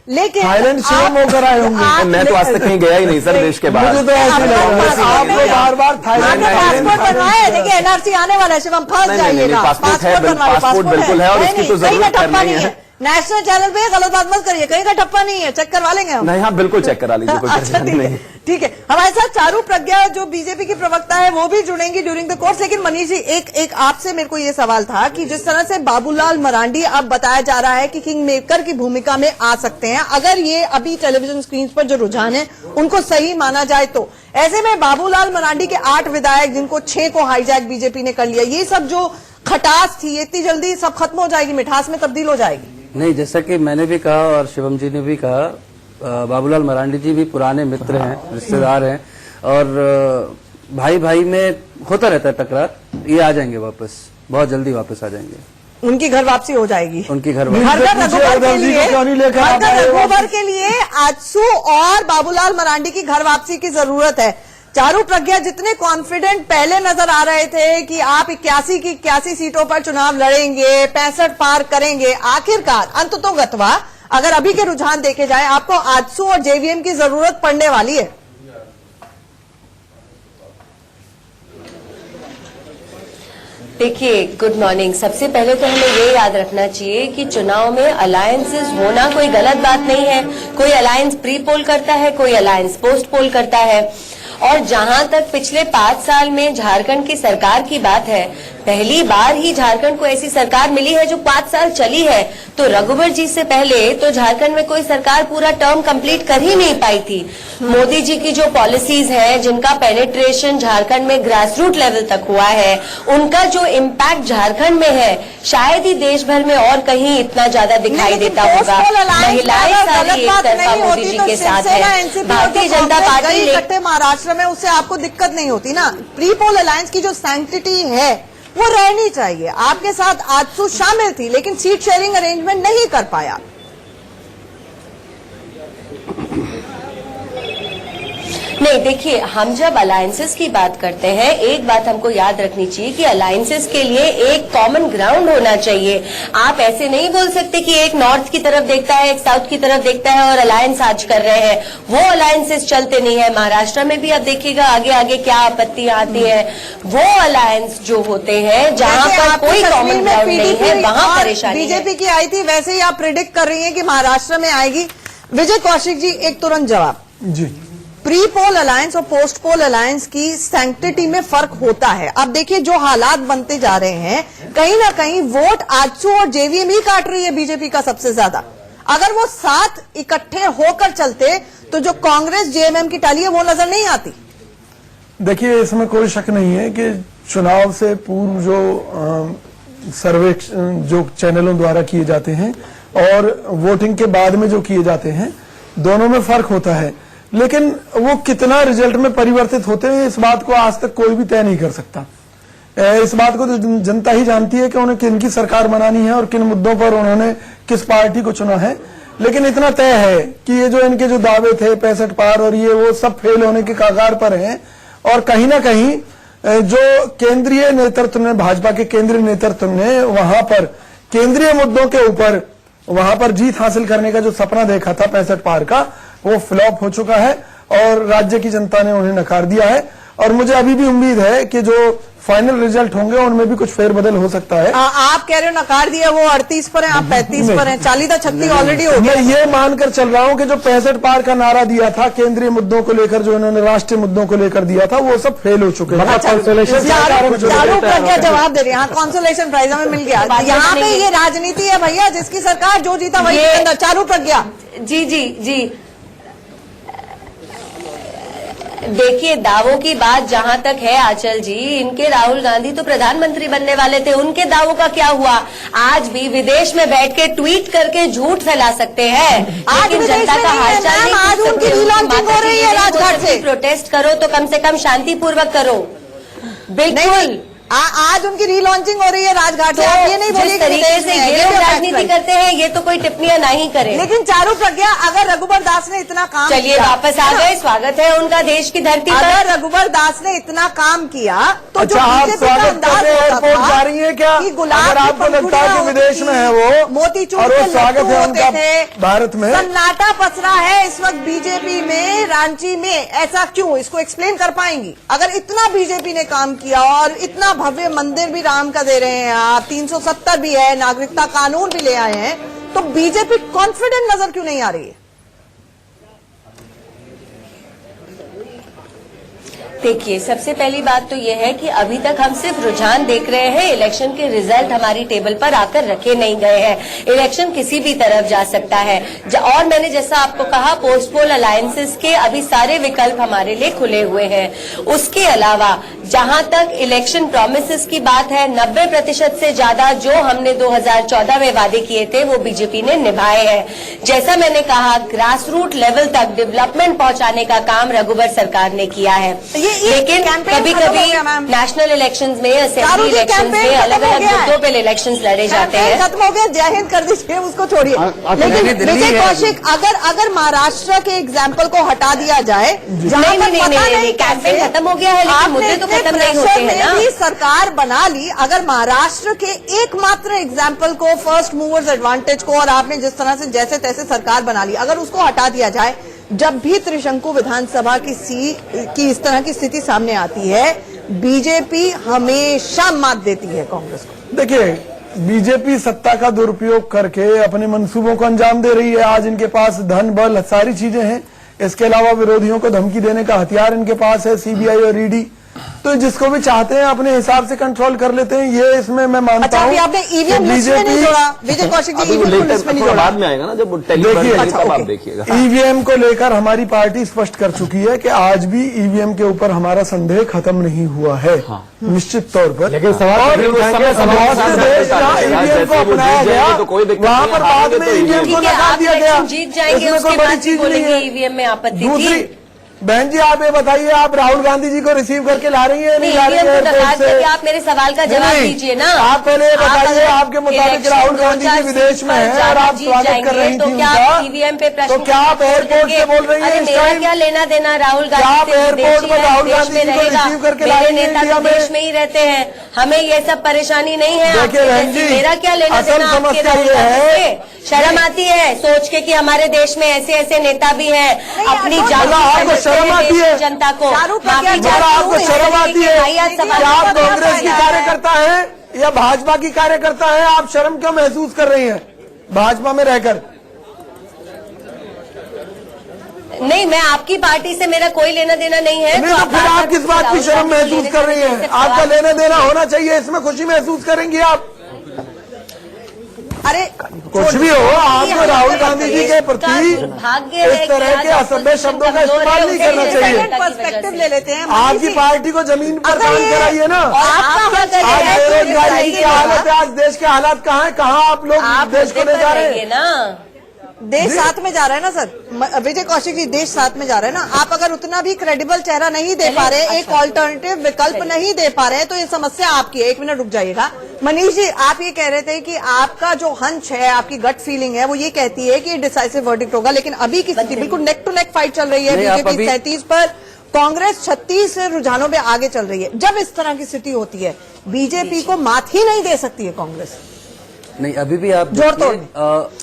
लेकिन थाईलैंड शिवम होकर आए होंगे। मैं तो आज तक कहीं गया ही नहीं सर देश के बाहर। मुझे तो ऐसे लगा आपको बार-बार थाईलैंड पासपोर्ट बनवाए। देखिए एनआरसी आने वाला है शिवम, फंस जाइएगा। पासपोर्ट बिल्कुल है और उसकी तो जरूरत नहीं है। नेशनल चैनल पे गलत बात मत करिए, कहीं का ठप्पा नहीं है, चेक करवा लेंगे हम। नहीं, हाँ बिल्कुल चेक करा लीजिए, कोई अच्छा, परेशानी नहीं। ठीक है। हमारे साथ चारू प्रज्ञा जो बीजेपी की प्रवक्ता है वो भी जुड़ेंगी ड्यूरिंग द कोर्स। लेकिन मनीष जी, एक आपसे मेरे को ये सवाल था कि जिस तरह से बाबूलाल मरांडी अब बताया जा रहा है कि किंग मेकर की भूमिका में आ सकते हैं, अगर ये अभी टेलीविजन स्क्रीन पर जो रुझान है उनको सही माना जाए तो ऐसे में बाबूलाल मरांडी के 8 विधायक, जिनको 6 को हाईजैक बीजेपी ने कर लिया, ये सब जो खटास थी इतनी जल्दी सब खत्म हो जाएगी, मिठास में तब्दील हो जाएगी? नहीं, जैसा कि मैंने भी कहा और शिवम जी ने भी कहा, बाबूलाल मरांडी जी भी पुराने मित्र हैं, रिश्तेदार हैं। और भाई भाई में होता रहता है टकरार, ये आ जाएंगे वापस, बहुत जल्दी वापस आ जाएंगे, उनकी घर वापसी हो जाएगी। उनकी घर हरदर रघुबर के लिए, क्यों नहीं लेकर आ हरदर पाए रघुबर के लिए आजसू और बाबूलाल मरांडी की घर वापसी की जरूरत है। चारू प्रज्ञा जितने कॉन्फिडेंट पहले नजर आ रहे थे कि आप 81 की 81 सीटों पर चुनाव लड़ेंगे, 65 पार करेंगे, आखिरकार अंततोगत्वा अगर अभी के रुझान देखे जाए आपको आजसू और जेवीएम की जरूरत पड़ने वाली है। देखिए, गुड मॉर्निंग। सबसे पहले तो हमें ये याद रखना चाहिए कि चुनाव में अलायंसेस होना कोई गलत बात नहीं है। कोई अलायंस प्री पोल करता है, कोई अलायंस पोस्ट पोल करता है। और जहां तक पिछले 5 साल में झारखंड की सरकार की बात है, पहली बार ही झारखंड को ऐसी सरकार मिली है जो 5 साल चली है। तो रघुबर जी से पहले तो झारखंड में कोई सरकार पूरा टर्म कंप्लीट कर ही नहीं पाई थी। मोदी जी की जो पॉलिसीज हैं, जिनका पेनिट्रेशन झारखंड में ग्रास रूट लेवल तक हुआ है, उनका जो इम्पैक्ट झारखंड में है, शायद ही देश भर में और कहीं इतना ज्यादा दिखाई देता होगा। महिलाएं सारी एक तरफा मोदी जी के साथ है। भारतीय जनता पार्टी महाराष्ट्र में, उससे आपको दिक्कत नहीं होती ना। प्री पोल अलायंस की जो सैंक्टिटी है वो रहनी चाहिए। आपके साथ आजसू शामिल थी लेकिन सीट शेयरिंग अरेंजमेंट नहीं कर पाया। नहीं, देखिए, हम जब अलायंसेस की बात करते हैं, एक बात हमको याद रखनी चाहिए कि अलायंसेस के लिए एक कॉमन ग्राउंड होना चाहिए। आप ऐसे नहीं बोल सकते कि एक नॉर्थ की तरफ देखता है, एक साउथ की तरफ देखता है और अलायंस आज कर रहे हैं। वो अलायंसेस चलते नहीं है। महाराष्ट्र में भी आप देखिएगा आगे आगे क्या आपत्तियां आती है। वो अलायंस जो होते हैं जहां पर कोई कॉमन ग्राउंड नहीं है, वहां परेशानी है। बीजेपी की आई थी, वैसे ही आप प्रिडिक्ट कर रही हैं कि महाराष्ट्र में आएगी। विजय कौशिक जी, एक तुरंत जवाब। जी, प्री पोल अलायंस और पोस्ट पोल अलायंस की सैंक्टिटी में फर्क होता है। अब देखिए जो हालात बनते जा रहे हैं, कहीं ना कहीं वोट आजसू और जेवीएम ही काट रही है बीजेपी का सबसे ज्यादा। अगर वो साथ इकट्ठे होकर चलते तो जो कांग्रेस जेएमएम की टाली है वो नजर नहीं आती। देखिए, इसमें कोई शक नहीं है कि चुनाव से पूर्व जो सर्वे जो चैनलों द्वारा किए जाते हैं और वोटिंग के बाद में जो किए जाते हैं, दोनों में फर्क होता है। लेकिन वो कितना रिजल्ट में परिवर्तित होते हैं, इस बात को आज तक कोई भी तय नहीं कर सकता। इस बात को तो जनता ही जानती है कि उन्हें किन की सरकार बनानी है और किन मुद्दों पर उन्होंने किस पार्टी को चुना है। लेकिन इतना तय है कि ये जो इनके जो दावे थे 65 पार और ये वो सब फेल होने के कगार पर हैं। और कहीं ना कहीं जो केंद्रीय नेतृत्व ने, भाजपा के केंद्रीय नेतृत्व ने वहां पर केंद्रीय मुद्दों के ऊपर वहां पर जीत हासिल करने का जो सपना देखा था 65 पार का, वो फ्लॉप हो चुका है और राज्य की जनता ने उन्हें नकार दिया है। और मुझे अभी भी उम्मीद है कि जो फाइनल रिजल्ट होंगे उनमें भी कुछ फेरबदल हो सकता है। आप कह रहे हो नकार दिया, वो 38 पर है, आप 35 पर हैं, 40-36 ऑलरेडी हो गया। मैं ये मानकर चल रहा हूं कि जो 65 पार का नारा दिया था केंद्रीय मुद्दों को लेकर, जो इन्होंने राष्ट्रीय मुद्दों को लेकर दिया था, वो सब फेल हो चुके हैं। चारू प्रज्ञा जवाब दे रही है। हाँ, कॉन्सोलेशन प्राइज हमें मिल गया। यहाँ पे ये राजनीति है भैया, जिसकी सरकार जो जीता वही अंदर। चारू प्रज्ञा जी जी जी, देखिए, दावों की बात जहां तक है आंचल जी, इनके राहुल गांधी तो प्रधानमंत्री बनने वाले थे, उनके दावों का क्या हुआ? आज भी विदेश में बैठ के ट्वीट करके झूठ फैला सकते हैं, लेकिन जनता का हालचाल नहीं पूछ सकते। प्रोटेस्ट करो तो कम से कम शांतिपूर्वक करो। बिल्कुल, आज उनकी रीलॉन्चिंग हो रही है राजघाट से। आप ये नहीं बोलिए जिस तरीके से ये लोग राजनीति करते हैं, ये तो कोई टिप्पणियां नहीं करें। लेकिन चारू प्रज्ञा, अगर रघुबर दास ने इतना काम चलिए किया, वापस आ गए, स्वागत है उनका देश की धरती पर। अगर रघुबर दास ने इतना काम किया तो अच्छा, आप स्वागत करने एयरपोर्ट जा रही है क्या? अगर आपको लगता है कि विदेश में है वो, मोतीचूर और वो स्वागत है उनका भारत में। सन्नाटा पसरा है इस वक्त बीजेपी में, रांची में। ऐसा क्यों? इसको एक्सप्लेन कर पाएंगी? अगर इतना बीजेपी ने काम किया और इतना भव्य मंदिर भी राम का दे रहे हैं आप, 370 भी है, नागरिकता कानून भी ले आए हैं, तो बीजेपी कॉन्फिडेंट नजर क्यों नहीं आ रही है? देखिए, सबसे पहली बात तो यह है कि अभी तक हम सिर्फ रुझान देख रहे हैं, इलेक्शन के रिजल्ट हमारी टेबल पर आकर रखे नहीं गए हैं। इलेक्शन किसी भी तरफ जा सकता है। और मैंने जैसा आपको कहा, पोस्ट पोल अलायंसेस के अभी सारे विकल्प हमारे लिए खुले हुए हैं। उसके अलावा जहां तक इलेक्शन प्रोमिसेस की बात है, 90% से ज्यादा जो हमने 2014 में वादे किए थे वो बीजेपी ने निभाए हैं। जैसा मैंने कहा, ग्रास रूट लेवल तक डेवलपमेंट पहुंचाने का काम रघुबर सरकार ने किया है। लेकिन कभी कभी नेशनल इलेक्शंस में, असेंबली इलेक्शंस में अलग अलग मुद्दों पे इलेक्शंस लड़े जाते हैं। खत्म हो गया, जय हिंद कर दीजिए, उसको छोड़िए। लेकिन विजय कौशिक, अगर महाराष्ट्र के एग्जाम्पल को हटा दिया जाए, नहीं, कैंपेन खत्म हो गया है लेकिन मुद्दे तो खत्म नहीं होते हैं ना। भी सरकार बना ली, अगर महाराष्ट्र के एकमात्र एग्जाम्पल को, फर्स्ट मूवर्स एडवांटेज को, और आपने जिस तरह से जैसे तैसे सरकार बना ली, अगर उसको हटा दिया जाए, जब भी त्रिशंकु विधानसभा की इस तरह की स्थिति सामने आती है, बीजेपी हमेशा मात देती है कांग्रेस को। देखिए, बीजेपी सत्ता का दुरुपयोग करके अपने मंसूबों को अंजाम दे रही है। आज इनके पास धन, बल, सारी चीजें हैं। इसके अलावा विरोधियों को धमकी देने का हथियार इनके पास है, सीबीआई और ईडी। तो जिसको भी चाहते हैं अपने हिसाब से कंट्रोल कर लेते हैं। ये इसमें मैं मानता हूँ। आपने ईवीएम लिस्ट में नहीं जोड़ा, विजय कौशिक जी, ईवीएम लिस्ट में नहीं जोड़ा। बाद में आएगा ना जब आप देखिएगा। ईवीएम को लेकर हमारी पार्टी स्पष्ट कर चुकी है कि आज भी ईवीएम के ऊपर हमारा संदेह खत्म नहीं हुआ है, निश्चित तौर पर। लेकिन सवाल ईवीएम को अपनाया गया, वहाँ पर बाद में ईवीएम को नकार दिया गया। जीत जाएंगे उसके बाद बोलेंगे ईवीएम में आपत्ति थी। बहन जी, आप ये बताइए, आप राहुल गांधी जी को रिसीव करके ला रही हैं, नहीं ला रही हैं? आप मेरे सवाल का जवाब दीजिए ना। आप पहले ये बताइए, आपके मुताबिक राहुल गांधी जी विदेश में हैं और आप स्वागत कर रही थी उनका, ईवीएम पे प्रश्न, तो क्या आप एयरपोर्ट से बोल रही हैं? मेरा क्या लेना देना राहुल गांधी से? एयरपोर्ट पर राहुल गांधी जी को रिसीव करके ला रही हैं? नेता देश में ही रहते हैं, हमें ये सब परेशानी नहीं है। देखिए बहन जी, मेरा क्या लेना देना आपके राहुल गांधी से? शर्म आती है सोच के कि हमारे देश में ऐसे ऐसे नेता भी हैं, अपनी आपको शर्म आती है? जनता को आपको शर्म आती है? क्या आप कांग्रेस की कार्यकर्ता हैं या भाजपा की कार्यकर्ता हैं? आप शर्म क्यों महसूस कर रही हैं भाजपा में रहकर? नहीं, मैं आपकी पार्टी से मेरा कोई लेना देना नहीं है। नहीं, तो फिर आप किस बात की शर्म महसूस कर रही हैं? आपका लेना देना होना चाहिए, इसमें खुशी महसूस करेंगी आप। अरे कुछ भी हो, आपको राहुल गांधी जी के प्रति इस तरह के असभ्य शब्दों का इस्तेमाल नहीं करना चाहिए। पर्सपेक्टिव ले लेते हैं। आपकी पार्टी को जमीन पर काम कराइए ना। आप आज बेरोजगारी की हालत है, आज देश के हालात कहाँ है, कहाँ आप लोग देश को ले जा रहे हैं ना? देश साथ में जा रहा है ना सर, विजय कौशिक जी, देश साथ में जा रहा है ना। आप अगर उतना भी क्रेडिबल चेहरा नहीं दे पा रहे, एक ऑल्टरनेटिव विकल्प नहीं दे पा रहे, तो ये समस्या आपकी है। एक मिनट रुक जाइएगा। मनीष जी, आप ये कह रहे थे कि आपका जो हंच है, आपकी गट फीलिंग है, वो ये कहती है कि डिसाइसिव वर्डिक्ट होगा, लेकिन अभी की स्थिति बिल्कुल नेक टू नेक फाइट चल रही है। बीजेपी 37 पर, कांग्रेस 36 रुझानों में आगे चल रही है। जब इस तरह की स्थिति होती है, बीजेपी को मात ही नहीं दे सकती है कांग्रेस। नहीं, अभी भी आप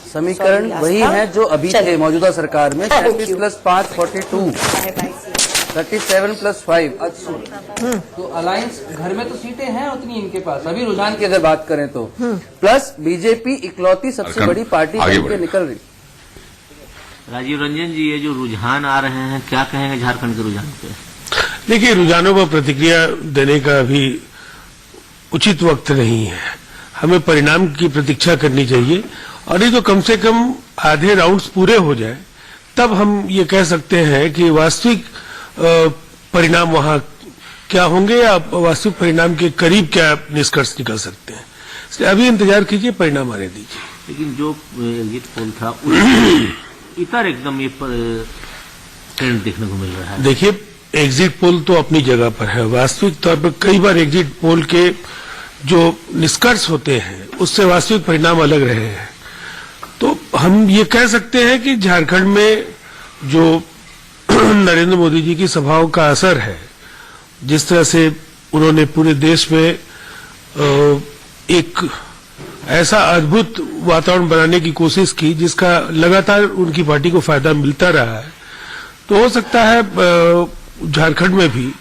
समीकरण वही है जो अभी थे मौजूदा सरकार में। 37 + 5 42, 37 + 5 80। तो अलायंस घर में तो सीटें हैं उतनी इनके पास, अभी रुझान की अगर बात करें तो, प्लस बीजेपी इकलौती सबसे बड़ी पार्टी बन के निकल रही। राजीव रंजन जी, ये जो रुझान आ रहे हैं, क्या कहेंगे झारखंड के रुझान पे? देखिए, रुझानों पर प्रतिक्रिया देने का अभी उचित वक्त नहीं है। हमें परिणाम की प्रतीक्षा करनी चाहिए, और ये तो कम से कम आधे राउंड्स पूरे हो जाए, तब हम ये कह सकते हैं कि वास्तविक परिणाम वहां क्या होंगे, या वास्तविक परिणाम के करीब क्या निष्कर्ष निकल सकते हैं। इसलिए अभी इंतजार कीजिए, परिणाम आने दीजिए। लेकिन जो एग्जिट पोल था उसमें इतर एकदम ये ट्रेंड देखने को मिल रहा है। देखिए, एग्जिट पोल तो अपनी जगह पर है। वास्तविक तौर पर कई बार एग्जिट पोल के जो निष्कर्ष होते हैं उससे वास्तविक परिणाम अलग रहे हैं। तो हम ये कह सकते हैं कि झारखंड में जो नरेंद्र मोदी जी की सभाओं का असर है, जिस तरह से उन्होंने पूरे देश में एक ऐसा अद्भुत वातावरण बनाने की कोशिश की जिसका लगातार उनकी पार्टी को फायदा मिलता रहा है, तो हो सकता है झारखंड में भी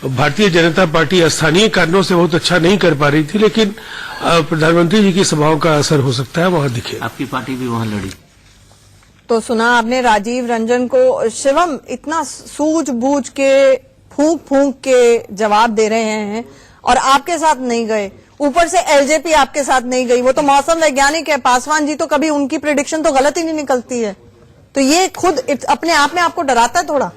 भारतीय जनता पार्टी स्थानीय कारणों से बहुत अच्छा नहीं कर पा रही थी, लेकिन प्रधानमंत्री जी की सभाओं का असर हो सकता है वहां दिखे। आपकी पार्टी भी वहां लड़ी। तो सुना आपने राजीव रंजन को। शिवम, इतना सूझबूझ के फूंक फूंक के जवाब दे रहे हैं और आपके साथ नहीं गए, ऊपर से एलजेपी आपके साथ नहीं गई। वो तो मौसम वैज्ञानिक है, पासवान जी, तो कभी उनकी प्रेडिक्शन तो गलत ही नहीं निकलती है। तो ये खुद अपने आप में आपको डराता है थोड़ा?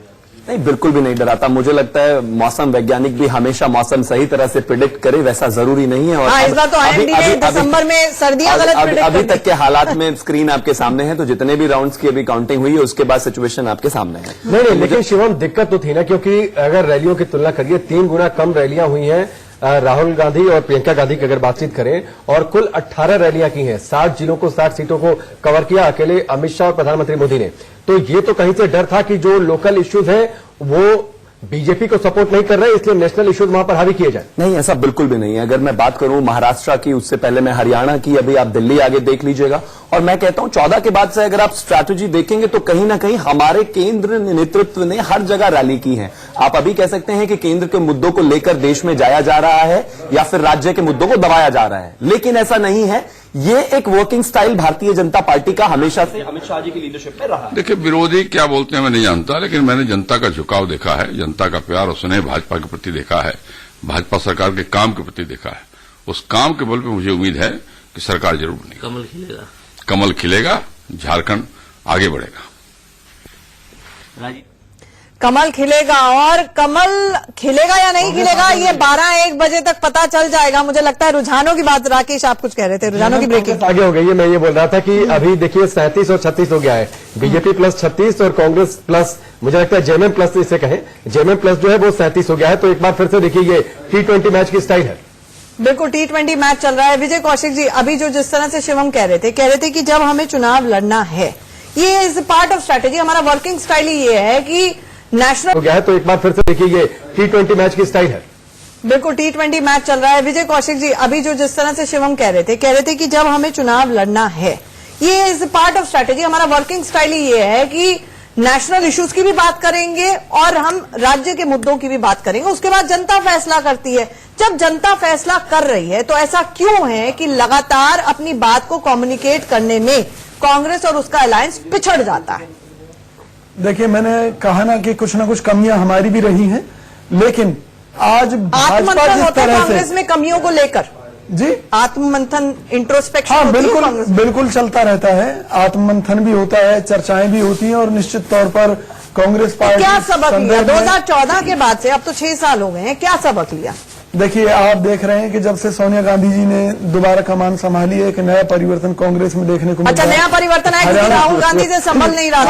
नहीं, बिल्कुल भी नहीं डराता। मुझे लगता है मौसम वैज्ञानिक भी हमेशा मौसम सही तरह से प्रिडिक्ट करे, वैसा जरूरी नहीं है। और इस बार तो IMD ने दिसंबर में सर्दियां गलत प्रिडिक्ट अभी तक के हालात में स्क्रीन आपके सामने है, तो जितने भी राउंड्स की अभी काउंटिंग हुई है उसके बाद सिचुएशन आपके सामने है। नहीं, लेकिन शिवम दिक्कत तो थी ना, क्योंकि अगर रैलियों की तुलना करिए 3 गुना कम रैलियां हुई हैं राहुल गांधी और प्रियंका गांधी की अगर बातचीत करें, और कुल 18 रैलियां की हैं, 60 जिलों को 60 सीटों को कवर किया अकेले अमित शाह और प्रधानमंत्री मोदी ने। तो ये तो कहीं से डर था कि जो लोकल इश्यूज हैं वो बीजेपी को सपोर्ट नहीं कर रहे, इसलिए नेशनल इश्यूज वहां पर हावी किए जाए। नहीं, ऐसा बिल्कुल भी नहीं है। अगर मैं बात करूं महाराष्ट्र की, उससे पहले मैं हरियाणा की, अभी आप दिल्ली आगे देख लीजिएगा। और मैं कहता हूं 14 के बाद से अगर आप स्ट्रैटेजी देखेंगे तो कहीं ना कहीं हमारे केंद्र नेतृत्व ने हर जगह रैली की है। आप अभी कह सकते हैं कि केंद्र के मुद्दों को लेकर देश में जाया जा रहा है या फिर राज्य के मुद्दों को दबाया जा रहा है, लेकिन ऐसा नहीं है। ये एक working style Bharatiya Janata party का हमेशा से अमित शाह जी की लीडरशिप में रहा है। देखिए, विरोधी क्या बोलते हैं मैं नहीं जानता, लेकिन मैंने जनता का झुकाव देखा है, जनता का प्यार और स्नेह भाजपा के प्रति देखा है, भाजपा सरकार के काम के प्रति देखा है। उस काम के बल पे मुझे उम्मीद है कि सरकार जरूर बनेगी, कमल खिलेगा, कमल खिलेगा, झारखंड आगे बढ़ेगा। कमल खिलेगा, और कमल खिलेगा या नहीं खिलेगा ये 12-1 बजे तक पता चल जाएगा। मुझे लगता है रुझानों की बात, राकेश आप कुछ कह रहे थे, रुझानों की ब्रेकिंग आगे हो गई है। मैं ये बोल रहा था कि अभी देखिए 37 और 36 हो गया है, बीजेपी प्लस 36 और कांग्रेस प्लस, मुझे लगता है जेएमएम प्लस इसे कहें, जेएमएम प्लस जो है वो 37 हो गया है। तो एक बार फिर से देखिए ये T20 मैच की स्टाइल है। बिल्कुल T20 मैच चल रहा है। विजय कौशिक जी, अभी जो जिस तरह से शिवम कह रहे थे कि जब हमें चुनाव लड़ना है, ये इज पार्ट ऑफ स्ट्रैटेजी, हमारा वर्किंग स्टाइल ही ये है कि नेशनल हो गया है। तो एक बार फिर से देखिए ये T20 मैच की स्टाइल है। बिल्कुल T20 मैच चल रहा है। विजय कौशिक जी, अभी जो जिस तरह से शिवम कह रहे थे कि जब हमें चुनाव लड़ना है, ये इज पार्ट ऑफ स्ट्रैटेजी, हमारा वर्किंग स्टाइल ही ये है कि नेशनल इश्यूज की भी बात करेंगे और हम राज्य के मुद्दों की भी बात करेंगे, उसके बाद जनता फैसला करती है। जब जनता फैसला कर रही है तो ऐसा क्यों है कि लगातार अपनी बात को कम्युनिकेट करने में कांग्रेस और उसका अलायंस पिछड़ जाता है? देखिए, मैंने कहा ना कि कुछ ना कुछ कमियां हमारी भी रही हैं, लेकिन आज भाजपा जिस तरह से कांग्रेस में कमियों को लेकर जी आत्ममंथन, इंट्रोस्पेक्शन, हाँ बिल्कुल चलता रहता है। आत्ममंथन भी होता है, चर्चाएं भी होती हैं, और निश्चित तौर पर कांग्रेस पार्टी क्या सबक लिया 2014 के बाद से? अब तो 6 साल हो गए हैं, क्या सबक लिया? देखिए, आप देख रहे हैं कि जब से सोनिया गांधी जी ने दोबारा कमान संभाली है, एक नया परिवर्तन कांग्रेस में देखने को मिला। अच्छा, नया परिवर्तन है क्योंकि राहुल गांधी से संभल नहीं रहा।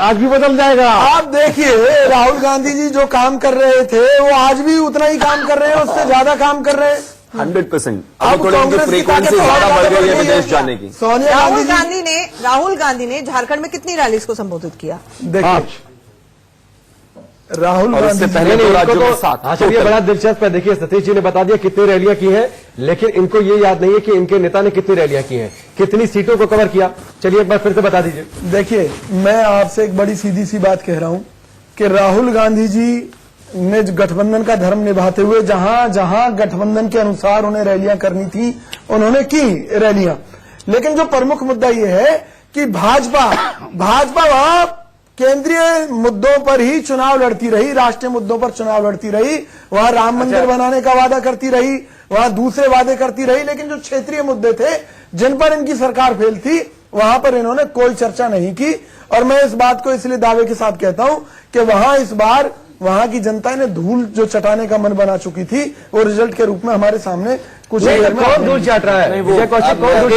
आज भी बदल जाएगा। आप देखिए, राहुल गांधी जी जो काम कर रहे थे वो आज भी उतना ही काम कर रहे हैं, उससे ज्यादा काम कर रहे हैं 100%। अब कांग्रेस की फ्रीक्वेंसी ज्यादा बढ़ गई है विदेश जाने की। सोनिया राहुल गांधी ने झारखंड में कितनी रैलीज को संबोधित किया? देखिए, राहुल गांधी से पहले ये बड़ा दिलचस्प है। देखिए, सतीश जी ने बता दिया कितनी रैलियां की हैं, लेकिन इनको ये याद नहीं है कि इनके नेता ने कितनी रैलियां की हैं, कितनी सीटों को कवर किया। चलिए एक बार फिर से बता दीजिए। देखिए, मैं आपसे एक बड़ी सीधी सी बात कह रहा हूं कि राहुल गांधी जी ने गठबंधन का धर्म निभाते हुए जहां जहां गठबंधन के अनुसार उन्हें रैलियां करनी थी, उन्होंने की रैलियां। लेकिन जो प्रमुख मुद्दा यह है कि भाजपा वहां केंद्रीय मुद्दों पर ही चुनाव लड़ती रही, राष्ट्रीय मुद्दों पर चुनाव लड़ती रही, वहां राम मंदिर बनाने का वादा करती रही, वहां दूसरे वादे करती रही, लेकिन जो क्षेत्रीय मुद्दे थे जिन पर इनकी सरकार फेल थी, वहां पर इन्होंने कोई चर्चा नहीं की। और मैं इस बात को इसलिए दावे के साथ कहता हूं कि वहां इस बार वहां की जनता ने धूल जो चटाने का मन बना चुकी थी, वो रिजल्ट के रूप में हमारे सामने कुछ कौन धूल चाट रहा है? विजय कौशिक कौन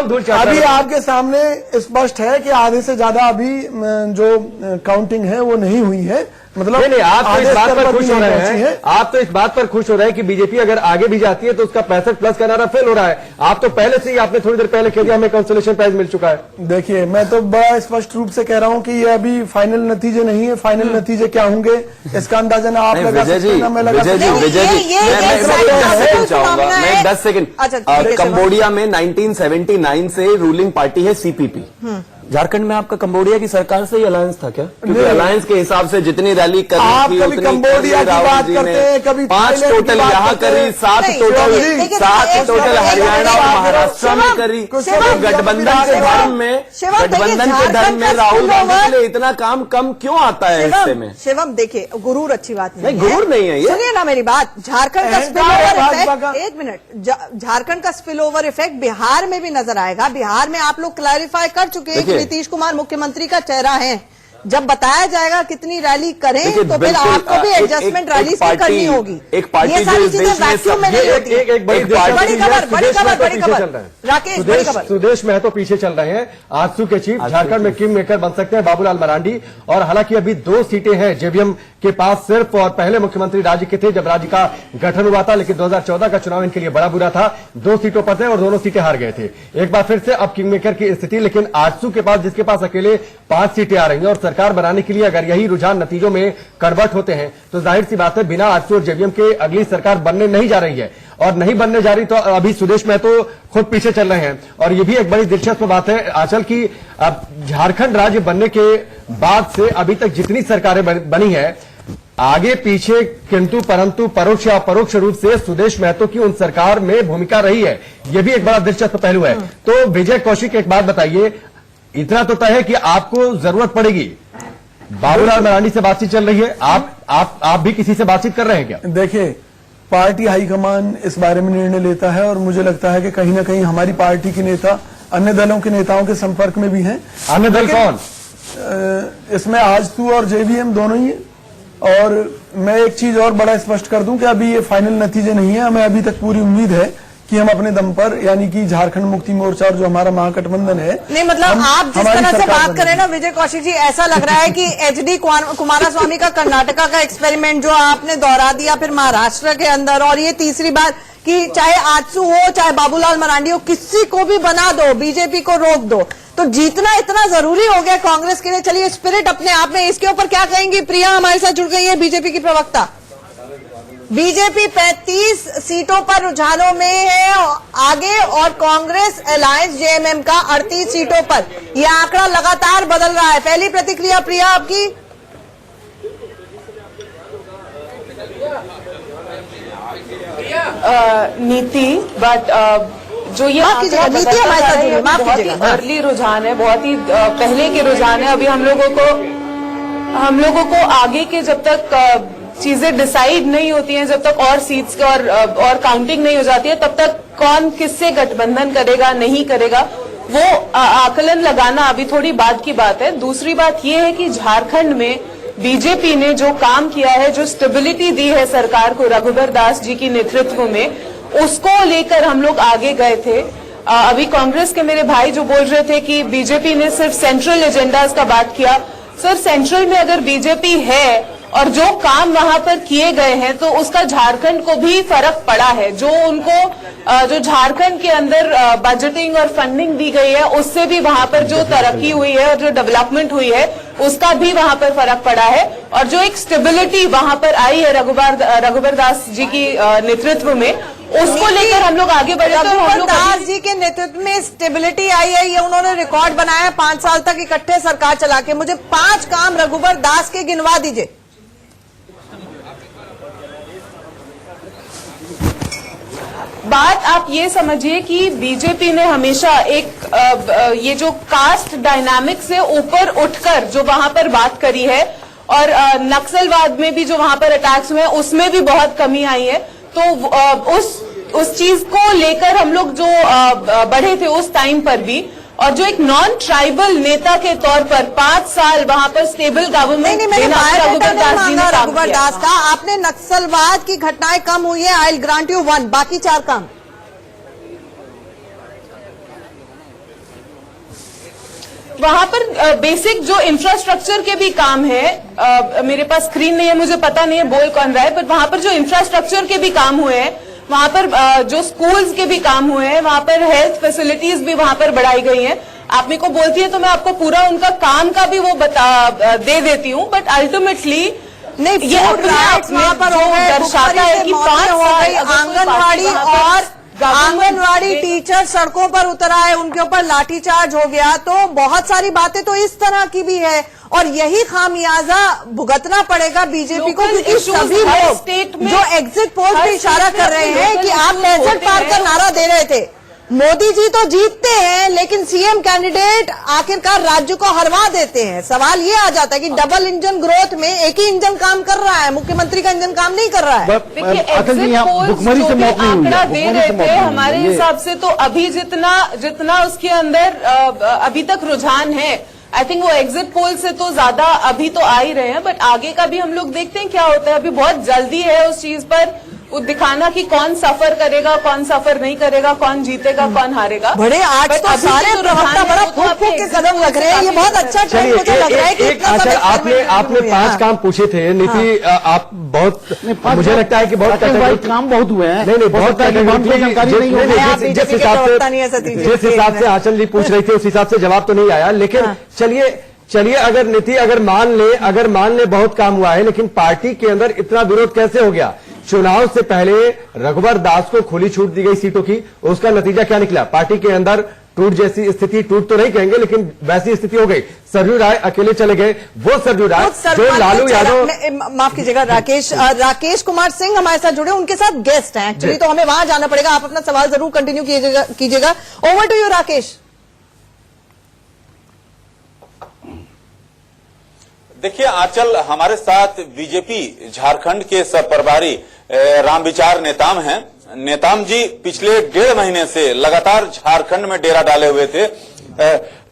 धूल चाट रहा है? अभी आपके सामने स्पष्ट है कि आधे से ज्यादा अभी जो काउंटिंग है वो नहीं हुई है। मतलब नहीं, आप तो इस बात पर खुश हो रहे हैं, आप तो इस बात पर खुश हो रहे हैं कि बीजेपी अगर आगे भी जाती है तो उसका 65+ का नारा फेल हो रहा है। आप तो पहले से ही, आपने थोड़ी देर पहले कह दिया हमें कंसोलेशन प्राइज मिल चुका है। देखिए, मैं तो बड़ा स्पष्ट रूप से कह रहा हूं कि ये अभी फाइनल नतीजे नहीं है। फाइनल नतीजे क्या होंगे इसका अंदाजा ना आप लगा सकते हैं ना मैं लगा सकता हूं। मैं 10 सेकंड। कंबोडिया में 1979 से रूलिंग पार्टी है सीपीपी। झारखंड में आपका कंबोडिया की सरकार से ही अलायंस था क्या? क्योंकि अलायंस के हिसाब से जितनी रैली करी थी उतनी कंबोडिया की बात करते हैं, कभी 5 टोटल यहाँ करी, 7 टोटल हरियाणा और महाराष्ट्र में करी। गठबंधन के धर्म में राहुल गांधी के लिए इतना काम कम क्यों आता है हिस्से में? शिवम, देखिए, गुरूर अच्छी बात नहीं, गुरूर नहीं है ये। सुनिए ना मेरी बात। झारखंड का स्पिल ओवर इफेक्ट, एक मिनट, झारखंड का स्पिल ओवर इफेक्ट बिहार में भी नजर आएगा। बिहार में आप लोग क्लैरिफाई कर चुके हैं कि नीतीश कुमार मुख्यमंत्री का चेहरा है, जब बताया जाएगा कितनी रैली करें देखिए, तो फिर बिल्कुल, आपको भी एडजस्टमेंट रैली की करनी होगी। एक पार्टी ये जो सारी इस चीजें देश में वैक्यूम में सब- नहीं होती। एक बड़ी बड़ी खबर, बड़ी खबर राकेश, बड़ी खबर। सुदेश महतो पीछे चल रहे हैं। आजसू के चीफ झारखंड में किंग मेकर बन सकते हैं बाबूलाल मरांडी। और हालांकि अभी 2 सीटें हैं जेवीएम के पास सिर्फ, और पहले मुख्यमंत्री राज्य के थे जब राज्य का गठन हुआ था, लेकिन 2014 का चुनाव इनके लिए बड़ा बुरा था। 2 सीटों पर थे और दोनों सीटें हार गए थे। एक बार फिर से अब किंग मेकर की स्थिति, लेकिन आजसू के पास, जिसके पास अकेले 5 सीटें आ रही हैं, और सरकार बनाने के लिए अगर यही रुझान नतीजों में कन्वर्ट होते हैं तो जाहिर सी बात है बिना आजसू और जेवीएम के अगली सरकार बनने नहीं जा रही है। और नहीं बनने जा रही तो अभी सुदेश महतो खुद पीछे चल रहे हैं। और ये भी एक बड़ी दिलचस्प बात है आंचल की, अब झारखंड राज्य बनने के बाद से अभी तक जितनी सरकारें बनी है, आगे पीछे किंतु परंतु परोक्ष या अपरोक्ष रूप से सुदेश महतो की उन सरकार में भूमिका रही है। यह भी एक बड़ा दिलचस्प पहलू है। तो विजय कौशिक, एक बात बताइए, इतना तो तय है कि आपको जरूरत पड़ेगी, बाबूलाल मरांडी से बातचीत चल रही है, आप भी किसी से बातचीत कर रहे हैं क्या? देखिए, पार्टी हाईकमान इस बारे में निर्णय लेता है और मुझे लगता है कि कहीं ना कहीं हमारी पार्टी के नेता अन्य दलों के नेताओं के संपर्क में भी हैं। अन्य दल कौन? इसमें आजसू और जेवीएम दोनों ही है। और मैं एक चीज और बड़ा स्पष्ट कर दूं कि अभी ये फाइनल नतीजे नहीं है। हमें अभी तक पूरी उम्मीद है कि हम अपने दम पर, यानी कि झारखंड मुक्ति मोर्चा और जो हमारा महागठबंधन है, नहीं मतलब आप जिस तरह से बात करें ना विजय कौशिक जी, ऐसा लग रहा है कि एचडी कुमारस्वामी का कर्नाटका का एक्सपेरिमेंट जो आपने दोहरा दिया फिर महाराष्ट्र के अंदर, और ये तीसरी बार कि चाहे आजसू हो चाहे बाबूलाल मरांडी हो, किसी को भी बना दो, बीजेपी को रोक दो, तो जीतना इतना जरूरी हो गया कांग्रेस के लिए। चलिए, स्पिरिट अपने आप में, इसके ऊपर क्या कहेंगी? प्रिया हमारे साथ जुड़ गई है, बीजेपी की प्रवक्ता। बीजेपी 35 सीटों पर रुझानों में है आगे, और कांग्रेस अलायंस जेएमएम का 38 सीटों पर। यह आंकड़ा लगातार बदल रहा है। पहली प्रतिक्रिया प्रिया आपकी? नीति, बट जो ये आंकड़ा बदल रहा है, ये बहुत ही अर्ली रुझान है, बहुत ही पहले के रुझान है। अभी हम लोगों को आगे के जब तक चीजें डिसाइड नहीं होती हैं, जब तक और सीट्स और काउंटिंग नहीं हो जाती है, तब तक कौन किससे गठबंधन करेगा नहीं करेगा वो आकलन लगाना अभी थोड़ी बाद की बात है। दूसरी बात ये है कि झारखंड में बीजेपी ने जो काम किया है, जो स्टेबिलिटी दी है सरकार को रघुबर दास जी की नेतृत्व में, उसको लेकर हम लोग आगे गए थे। अभी कांग्रेस के मेरे भाई जो बोल रहे थे कि बीजेपी ने सिर्फ सेंट्रल एजेंडाज का बात किया, सर सेंट्रल में अगर बीजेपी है और जो काम वहां पर किए गए हैं तो उसका झारखंड को भी फर्क पड़ा है। जो झारखंड के अंदर बजटिंग और फंडिंग दी गई है, उससे भी वहां पर जो तरक्की हुई है और जो डेवलपमेंट हुई है, उसका भी वहां पर फर्क पड़ा है। और जो एक स्टेबिलिटी वहां पर आई है रघुबर दास जी की नेतृत्व में, उसको लेकर हम लोग आगे बढ़े। रघुबर दास जी के नेतृत्व में स्टेबिलिटी आई है, ये उन्होंने रिकॉर्ड बनाया 5 साल तक इकट्ठे सरकार चला के। मुझे 5 काम रघुबर दास के गिनवा दीजिए। बात आप ये समझिए कि बीजेपी ने हमेशा एक ये जो कास्ट डायनामिक से ऊपर उठकर जो वहां पर बात करी है, और नक्सलवाद में भी जो वहां पर अटैक्स हुए उसमें भी बहुत कमी आई है। तो उस चीज को लेकर हम लोग जो बढ़े थे उस टाइम पर भी, और जो एक नॉन ट्राइबल नेता के तौर पर 5 साल वहां पर स्टेबल गवर्नमेंट रघुबर दास का, आपने नक्सलवाद की घटनाएं कम हुई है, आई विल ग्रांट यू 1, बाकी 4 काम। वहां पर बेसिक जो इंफ्रास्ट्रक्चर के भी काम है, मेरे पास स्क्रीन नहीं है, मुझे पता नहीं है बोल कौन रहा है, पर वहां पर जो इंफ्रास्ट्रक्चर के भी काम हुए हैं, वहां पर जो स्कूल्स के भी काम हुए हैं, वहां पर हेल्थ फैसिलिटीज भी वहां पर बढ़ाई गई हैं। आप मेरे को बोलती है तो मैं आपको पूरा उनका काम का भी वो दे देती हूँ, बट अल्टीमेटली नहीं, ये वहां पर दर्शाता है कि 5 साल आंगनवाड़ी टीचर सड़कों पर उतर आए, उनके ऊपर लाठीचार्ज हो गया। तो बहुत सारी बातें तो इस तरह की भी है, और यही खामियाजा भुगतना पड़ेगा बीजेपी को, क्योंकि सभी लोग जो एग्जिट पोल पे इशारा कर रहे हैं कि आप डेजर्ट पार का नारा दे रहे थे, मोदी जी तो जीतते हैं लेकिन सीएम कैंडिडेट आखिरकार राज्य को हरवा देते हैं। सवाल ये आ जाता है कि डबल इंजन ग्रोथ में एक ही इंजन काम कर रहा है, मुख्यमंत्री का इंजन काम नहीं कर रहा है। देखिए, एग्जिट पोल्स जो भी आंकड़ा दे रहे थे, हमारे हिसाब से तो अभी जितना उसके अंदर अभी तक रुझान है, आई थिंक वो एग्जिट पोल से तो ज्यादा अभी तो आ ही रहे हैं, बट आगे का भी हम लोग देखते हैं क्या होता है। अभी बहुत जल्दी है उस चीज पर वो दिखाना कि कौन सफर करेगा, कौन सफर नहीं करेगा, कौन जीतेगा, कौन हारेगा। बड़े आज तो सारे प्रवक्ता बड़ा फूक फूक के कदम लग रहे हैं, ये बहुत अच्छा ट्रेंड मुझे लग रहा है कि इतना सब आपने 5 काम पूछे थे नीति, आप बहुत मुझे लगता है कि बहुत काम बहुत हुए हैं। नहीं बहुत जानकारी नहीं होगी। जिस हिसाब से आंचल जी पूछ रही थी उस हिसाब से जवाब तो नहीं आया, लेकिन चलिए अगर नीति अगर मान ले बहुत काम हुआ है, लेकिन पार्टी के अंदर इतना विरोध कैसे हो गया? चुनाव से पहले रघुवर दास को खुली छूट दी गई सीटों की, उसका नतीजा क्या निकला? पार्टी के अंदर टूट जैसी स्थिति, टूट तो नहीं कहेंगे लेकिन वैसी स्थिति हो गई। सरयू राय अकेले चले गए, वो सरयू राय जो लालू यादव, माफ कीजिएगा, राकेश कुमार सिंह हमारे साथ जुड़े, उनके साथ गेस्ट हैं एक्चुअली, तो हमें वहां जाना पड़ेगा। आप अपना सवाल जरूर कंटिन्यू कीजिएगा। Over to you Rakesh. देखिए आंचल, हमारे साथ बीजेपी झारखंड के सरप्रभारी रामविचार नेताम हैं। नेताम जी पिछले 1.5 महीने से लगातार झारखंड में डेरा डाले हुए थे।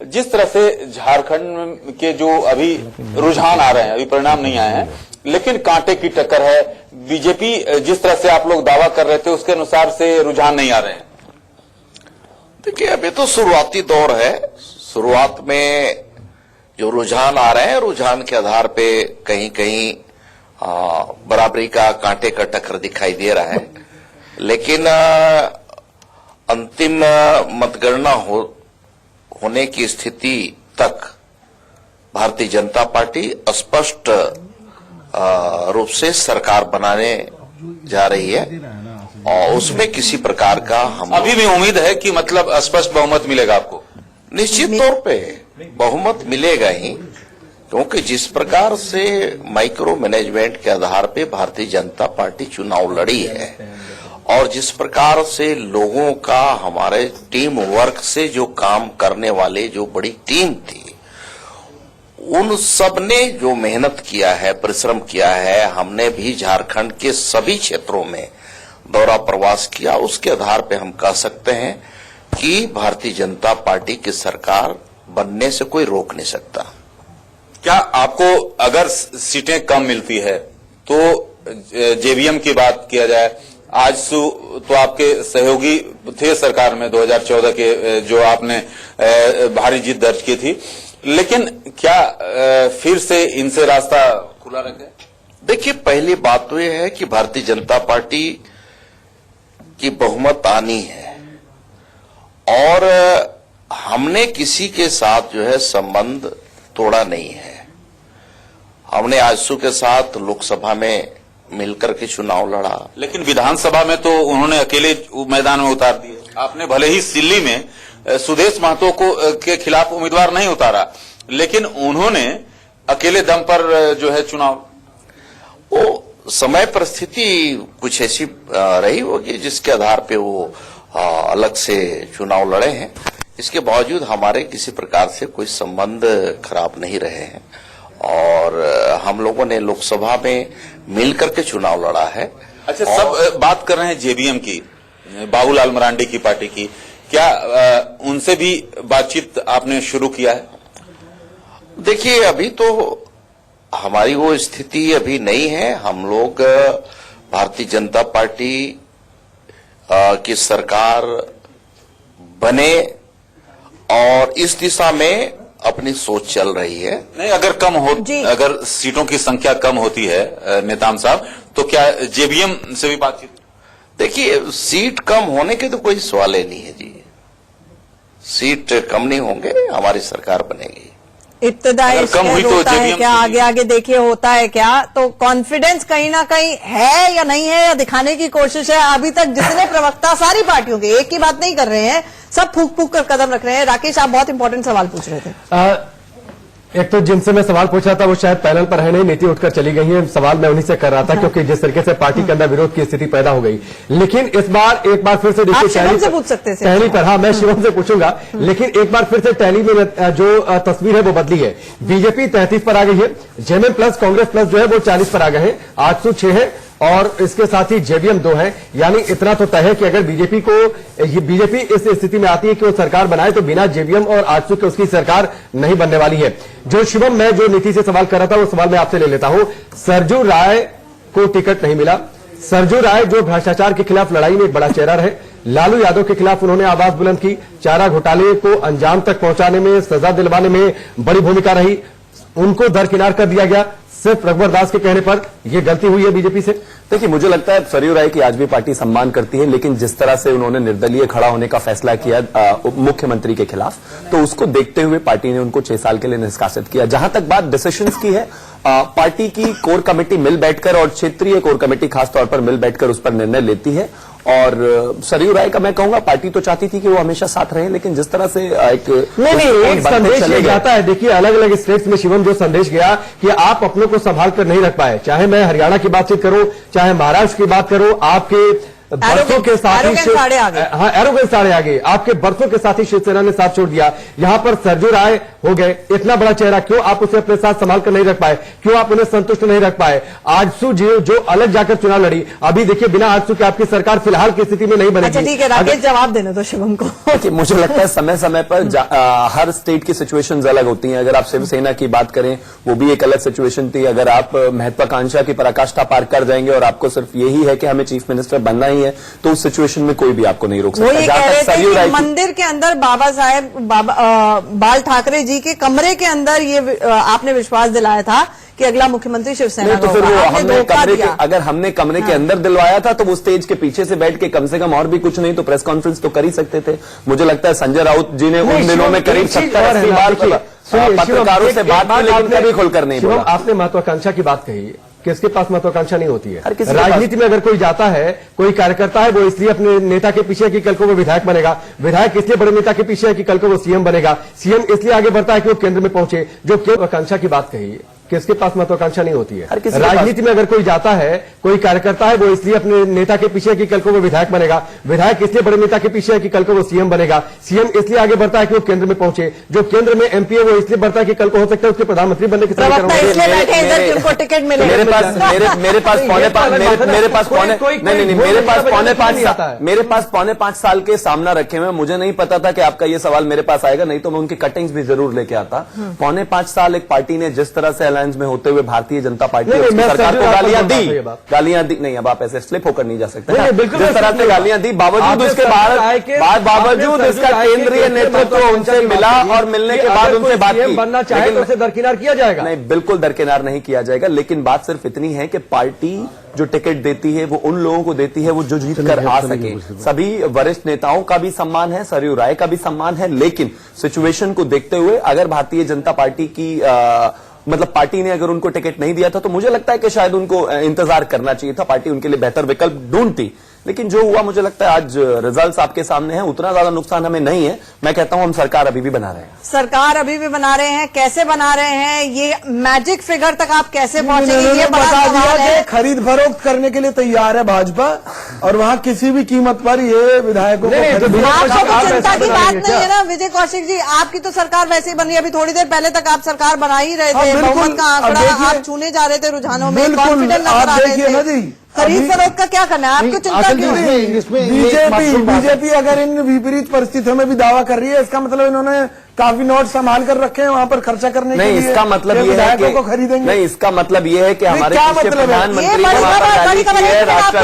जिस तरह से झारखंड के जो अभी रुझान आ रहे हैं, अभी परिणाम नहीं आए हैं, लेकिन कांटे की टक्कर है। बीजेपी जिस तरह से आप लोग दावा कर रहे थे उसके अनुसार से रुझान नहीं आ रहे हैं। देखिए अभी तो शुरुआती दौर है। शुरुआत में जो रुझान आ रहे हैं, रुझान के आधार पे कहीं कहीं बराबरी का, कांटे का टक्कर दिखाई दे रहा है, लेकिन अंतिम मतगणना होने की स्थिति तक भारतीय जनता पार्टी स्पष्ट रूप से सरकार बनाने जा रही है और उसमें किसी प्रकार का हम अभी भी उम्मीद है कि मतलब स्पष्ट बहुमत मिलेगा आपको? निश्चित तौर पे बहुमत मिलेगा ही, क्योंकि जिस प्रकार से माइक्रो मैनेजमेंट के आधार पे भारतीय जनता पार्टी चुनाव लड़ी है और जिस प्रकार से लोगों का, हमारे टीम वर्क से जो काम करने वाले जो बड़ी टीम थी, उन सब ने जो मेहनत किया है, परिश्रम किया है, हमने भी झारखंड के सभी क्षेत्रों में दौरा प्रवास किया, उसके आधार पे हम कह सकते हैं कि भारतीय जनता पार्टी की सरकार बनने से कोई रोक नहीं सकता। क्या आपको अगर सीटें कम मिलती है तो जेवीएम की बात किया जाए, आजसू तो आपके सहयोगी थे सरकार में 2014 के, जो आपने भारी जीत दर्ज की थी, लेकिन क्या फिर से इनसे रास्ता खुला रखे? देखिए पहली बात तो यह है कि भारतीय जनता पार्टी की बहुमत आनी है और हमने किसी के साथ जो है संबंध तोड़ा नहीं है। हमने आजसू के साथ लोकसभा में मिलकर के चुनाव लड़ा, लेकिन विधानसभा में तो उन्होंने अकेले मैदान में उतार दिए। आपने भले ही सिल्ली में सुदेश महतो को के खिलाफ उम्मीदवार नहीं उतारा, लेकिन उन्होंने अकेले दम पर जो है चुनाव, वो समय परिस्थिति कुछ ऐसी रही होगी जिसके आधार पे वो अलग से चुनाव लड़े हैं। इसके बावजूद हमारे किसी प्रकार से कोई संबंध खराब नहीं रहे हैं और हम लोगों ने लोकसभा में मिलकर के चुनाव लड़ा है। अच्छा, सब बात कर रहे हैं जेबीएम की, बाबूलाल मरांडी की पार्टी की, क्या उनसे भी बातचीत आपने शुरू किया है? देखिए अभी तो हमारी वो स्थिति अभी नहीं है। हम लोग भारतीय जनता पार्टी की सरकार बने और इस दिशा में अपनी सोच चल रही है। नहीं, अगर सीटों की संख्या कम होती है नेताम साहब, तो क्या जेबीएम से भी बातचीत? देखिए सीट कम होने के तो कोई सवाल ही नहीं है जी। सीट कम नहीं होंगे, हमारी सरकार बनेगी। इब्तदाई होता है क्या, आगे आगे देखिए होता है क्या, तो कॉन्फिडेंस कहीं ना कहीं है या नहीं है, या दिखाने की कोशिश है? अभी तक जितने प्रवक्ता सारी पार्टियों के एक की बात नहीं कर रहे हैं, सब फूक फूक कर कदम रख रहे हैं। राकेश, आप बहुत इंपॉर्टेंट सवाल पूछ रहे थे। एक तो जिनसे मैं सवाल पूछ रहा था वो शायद पैनल पर है नहीं, नीति उठकर चली गई है। सवाल मैं उन्हीं से कर रहा था क्योंकि जिस तरीके से पार्टी के अंदर विरोध की स्थिति पैदा हो गई। लेकिन इस बार एक बार फिर से देखिए टैली पर, हाँ मैं शिवम से पूछूंगा, लेकिन एक बार फिर से टैली में जो तस्वीर है वो बदली है। बीजेपी 33 पर आ गई है, जेएमएम प्लस कांग्रेस प्लस जो है वो 40 पर आ गए हैं, 806 है और इसके साथ ही जेवीएम 2 है। यानी इतना तो तय है कि अगर बीजेपी इस स्थिति में आती है कि वो सरकार बनाए तो बिना जेवीएम और आजसू के उसकी सरकार नहीं बनने वाली है। जो शिवम, मैं जो नीति से सवाल कर रहा था वो सवाल मैं आपसे ले लेता हूं। सरजू राय को टिकट नहीं मिला। सरजू राय जो भ्रष्टाचार के खिलाफ लड़ाई में एक बड़ा चेहरा रहे, लालू यादव के खिलाफ उन्होंने आवाज बुलंद की, चारा घोटाले को अंजाम तक पहुंचाने में, सजा दिलवाने में बड़ी भूमिका रही, उनको दरकिनार कर दिया गया सिर्फ रघुवर दास के कहने पर। यह गलती हुई है बीजेपी से? देखिए, मुझे लगता है सरयू राय की आज भी पार्टी सम्मान करती है, लेकिन जिस तरह से उन्होंने निर्दलीय खड़ा होने का फैसला किया मुख्यमंत्री के खिलाफ, तो उसको देखते हुए पार्टी ने उनको 6 साल के लिए निष्कासित किया। जहां तक बात डिसीजंस की है, पार्टी की कोर कमेटी मिल बैठकर और क्षेत्रीय कोर कमेटी खासतौर पर मिल बैठकर उस पर निर्णय लेती है। और सरयू राय का मैं कहूंगा पार्टी तो चाहती थी कि वो हमेशा साथ रहे, लेकिन जिस तरह से एक संदेश ये जाता है, देखिए अलग अलग स्टेट्स में शिवम जो संदेश गया कि आप अपनों को संभाल कर नहीं रख पाए, चाहे मैं हरियाणा की बातचीत करूं, चाहे महाराष्ट्र की बात करूं, आपके बरसों के साथ ही एरोगेंस साढ़े आगे आपके बरसों के साथ ही शिवसेना ने साथ छोड़ दिया। यहां पर सरजू राय हो गए, इतना बड़ा चेहरा, क्यों आप उसे अपने साथ संभाल कर नहीं रख पाए, क्यों आप उन्हें संतुष्ट नहीं रख पाए? आजसू जो अलग जाकर चुनाव लड़ी, अभी देखिए बिना आजसू के आपकी सरकार फिलहाल की स्थिति में नहीं बनेगी। अच्छा ठीक है, राकेश जवाब देने दो शिवम को। मुझे लगता है समय समय पर हर स्टेट की सिचुएशंस अलग होती हैं। अगर आप शिवसेना की बात करें, वो भी एक अलग सिचुएशन थी। अगर आप महत्वाकांक्षा की पराकाष्ठा पार कर जाएंगे और आपको सिर्फ यही है कि हमें चीफ मिनिस्टर बनना ही है, तो उस सिचुएशन में कोई भी आपको नहीं रोक सकता। वो ये कह रहे थे कि मंदिर के अंदर बाल ठाकरे जी के कमरे के अंदर ये आपने विश्वास दिलाया था कि अगला मुख्यमंत्री शिवसेना तो फिर वो अगर हमने कमरे के अंदर दिलवाया था तो वो स्टेज के पीछे से बैठ के कम से कम और भी कुछ नहीं तो प्रेस कॉन्फ्रेंस तो कर ही सकते थे। मुझे लगता है संजय राउत जी ने उन दिनों में करीब 70-80 बार पत्रकारों से बात की, लेकिन कभी खुलकर नहीं बोला। आपने महत्वाकांक्षा की बात कही, किसके पास महत्वाकांक्षा नहीं होती है? राजनीति में अगर कोई जाता है, कोई कार्यकर्ता है, वो इसलिए अपने नेता के पीछे कि कल को वो विधायक बनेगा, विधायक इसलिए बड़े नेता के पीछे है कि कल को वो सीएम बनेगा, सीएम इसलिए आगे बढ़ता है कि वो केंद्र में पहुंचे। जो महत्वाकांक्षा की बात कही, किसके पास महत्वाकांक्षा नहीं होती है? राजनीति में अगर कोई जाता है, कोई कार्यकर्ता है, वो इसलिए अपने नेता के पीछे है कि कल को वो विधायक बनेगा, विधायक इसलिए बड़े नेता के पीछे है कि कल को वो सीएम बनेगा, सीएम इसलिए आगे बढ़ता है कि वो केंद्र में पहुंचे। जो केंद्र में एमपी है, वो इसलिए बढ़ता है कि कल को हो सकता है उसके प्रधानमंत्री बनने की टिकट मिले। मेरे पास पौने 5 साल के सामना रखे हुए, मुझे नहीं पता था कि आपका ये सवाल मेरे पास आएगा, नहीं तो मैं उनकी कटिंग्स भी जरूर लेके आता। पौने 5 साल एक पार्टी ने जिस तरह से अलायंस में होते हुए भारतीय जनता पार्टी सरकार को गालियां दी नहीं, अब आप ऐसे स्लिप होकर नहीं जा सकते। जिस तरह से गालियां दी, बावजूद उसके बावजूद इसका केंद्रीय नेतृत्व उनसे मिला और मिलने के बाद उनसे बात की, बनना चाहे तो उसे दरकिनार किया जाएगा? नहीं, बिल्कुल दरकिनार नहीं किया जाएगा, लेकिन बात सिर्फ इतनी है कि पार्टी जो टिकट देती है वो उन लोगों को देती है वो जो जीत कर आ सके। सभी वरिष्ठ नेताओं का भी सम्मान है, सरयू राय का भी सम्मान है, लेकिन सिचुएशन को देखते हुए अगर भारतीय जनता पार्टी की मतलब पार्टी ने अगर उनको टिकट नहीं दिया था तो मुझे लगता है कि शायद उनको इंतजार करना चाहिए था, पार्टी उनके लिए बेहतर विकल्प ढूंढती। लेकिन जो हुआ, मुझे लगता है आज रिजल्ट्स आपके सामने हैं, उतना ज्यादा नुकसान हमें नहीं है। मैं कहता हूं हम सरकार अभी भी बना रहे हैं। सरकार अभी भी बना रहे हैं, कैसे बना रहे हैं? ये मैजिक फिगर तक आप कैसे पहुंचेंगे, ये बड़ा सवाल है। खरीद फरोख्त करने के लिए तैयार है भाजपा, और वहां किसी भी कीमत पर ये विधायकों को आपको तो चिंता की बात नहीं है ना विजय कौशिक जी? आपकी तो सरकार वैसे ही बन रही है। अभी थोड़ी देर पहले तक आप सरकार बना ही रहे थे, बहुमत का आंकड़ा आप छूने जा रहे थे, रुझानों में कॉन्फिडेंस नजर आ रहे थे। खरीद फरोख्त का क्या करना है? आपको चिंता क्यों है? बीजेपी अगर इन विपरीत परिस्थितियों में भी दावा कर रही है, इसका मतलब इन्होंने काफी नोट संभाल कर रखे हैं वहां पर खर्चा करने के लिए। इसका मतलब ये है कि खरीदेंगे। नहीं, इसका मतलब ये है कि हमारे प्रधानमंत्री है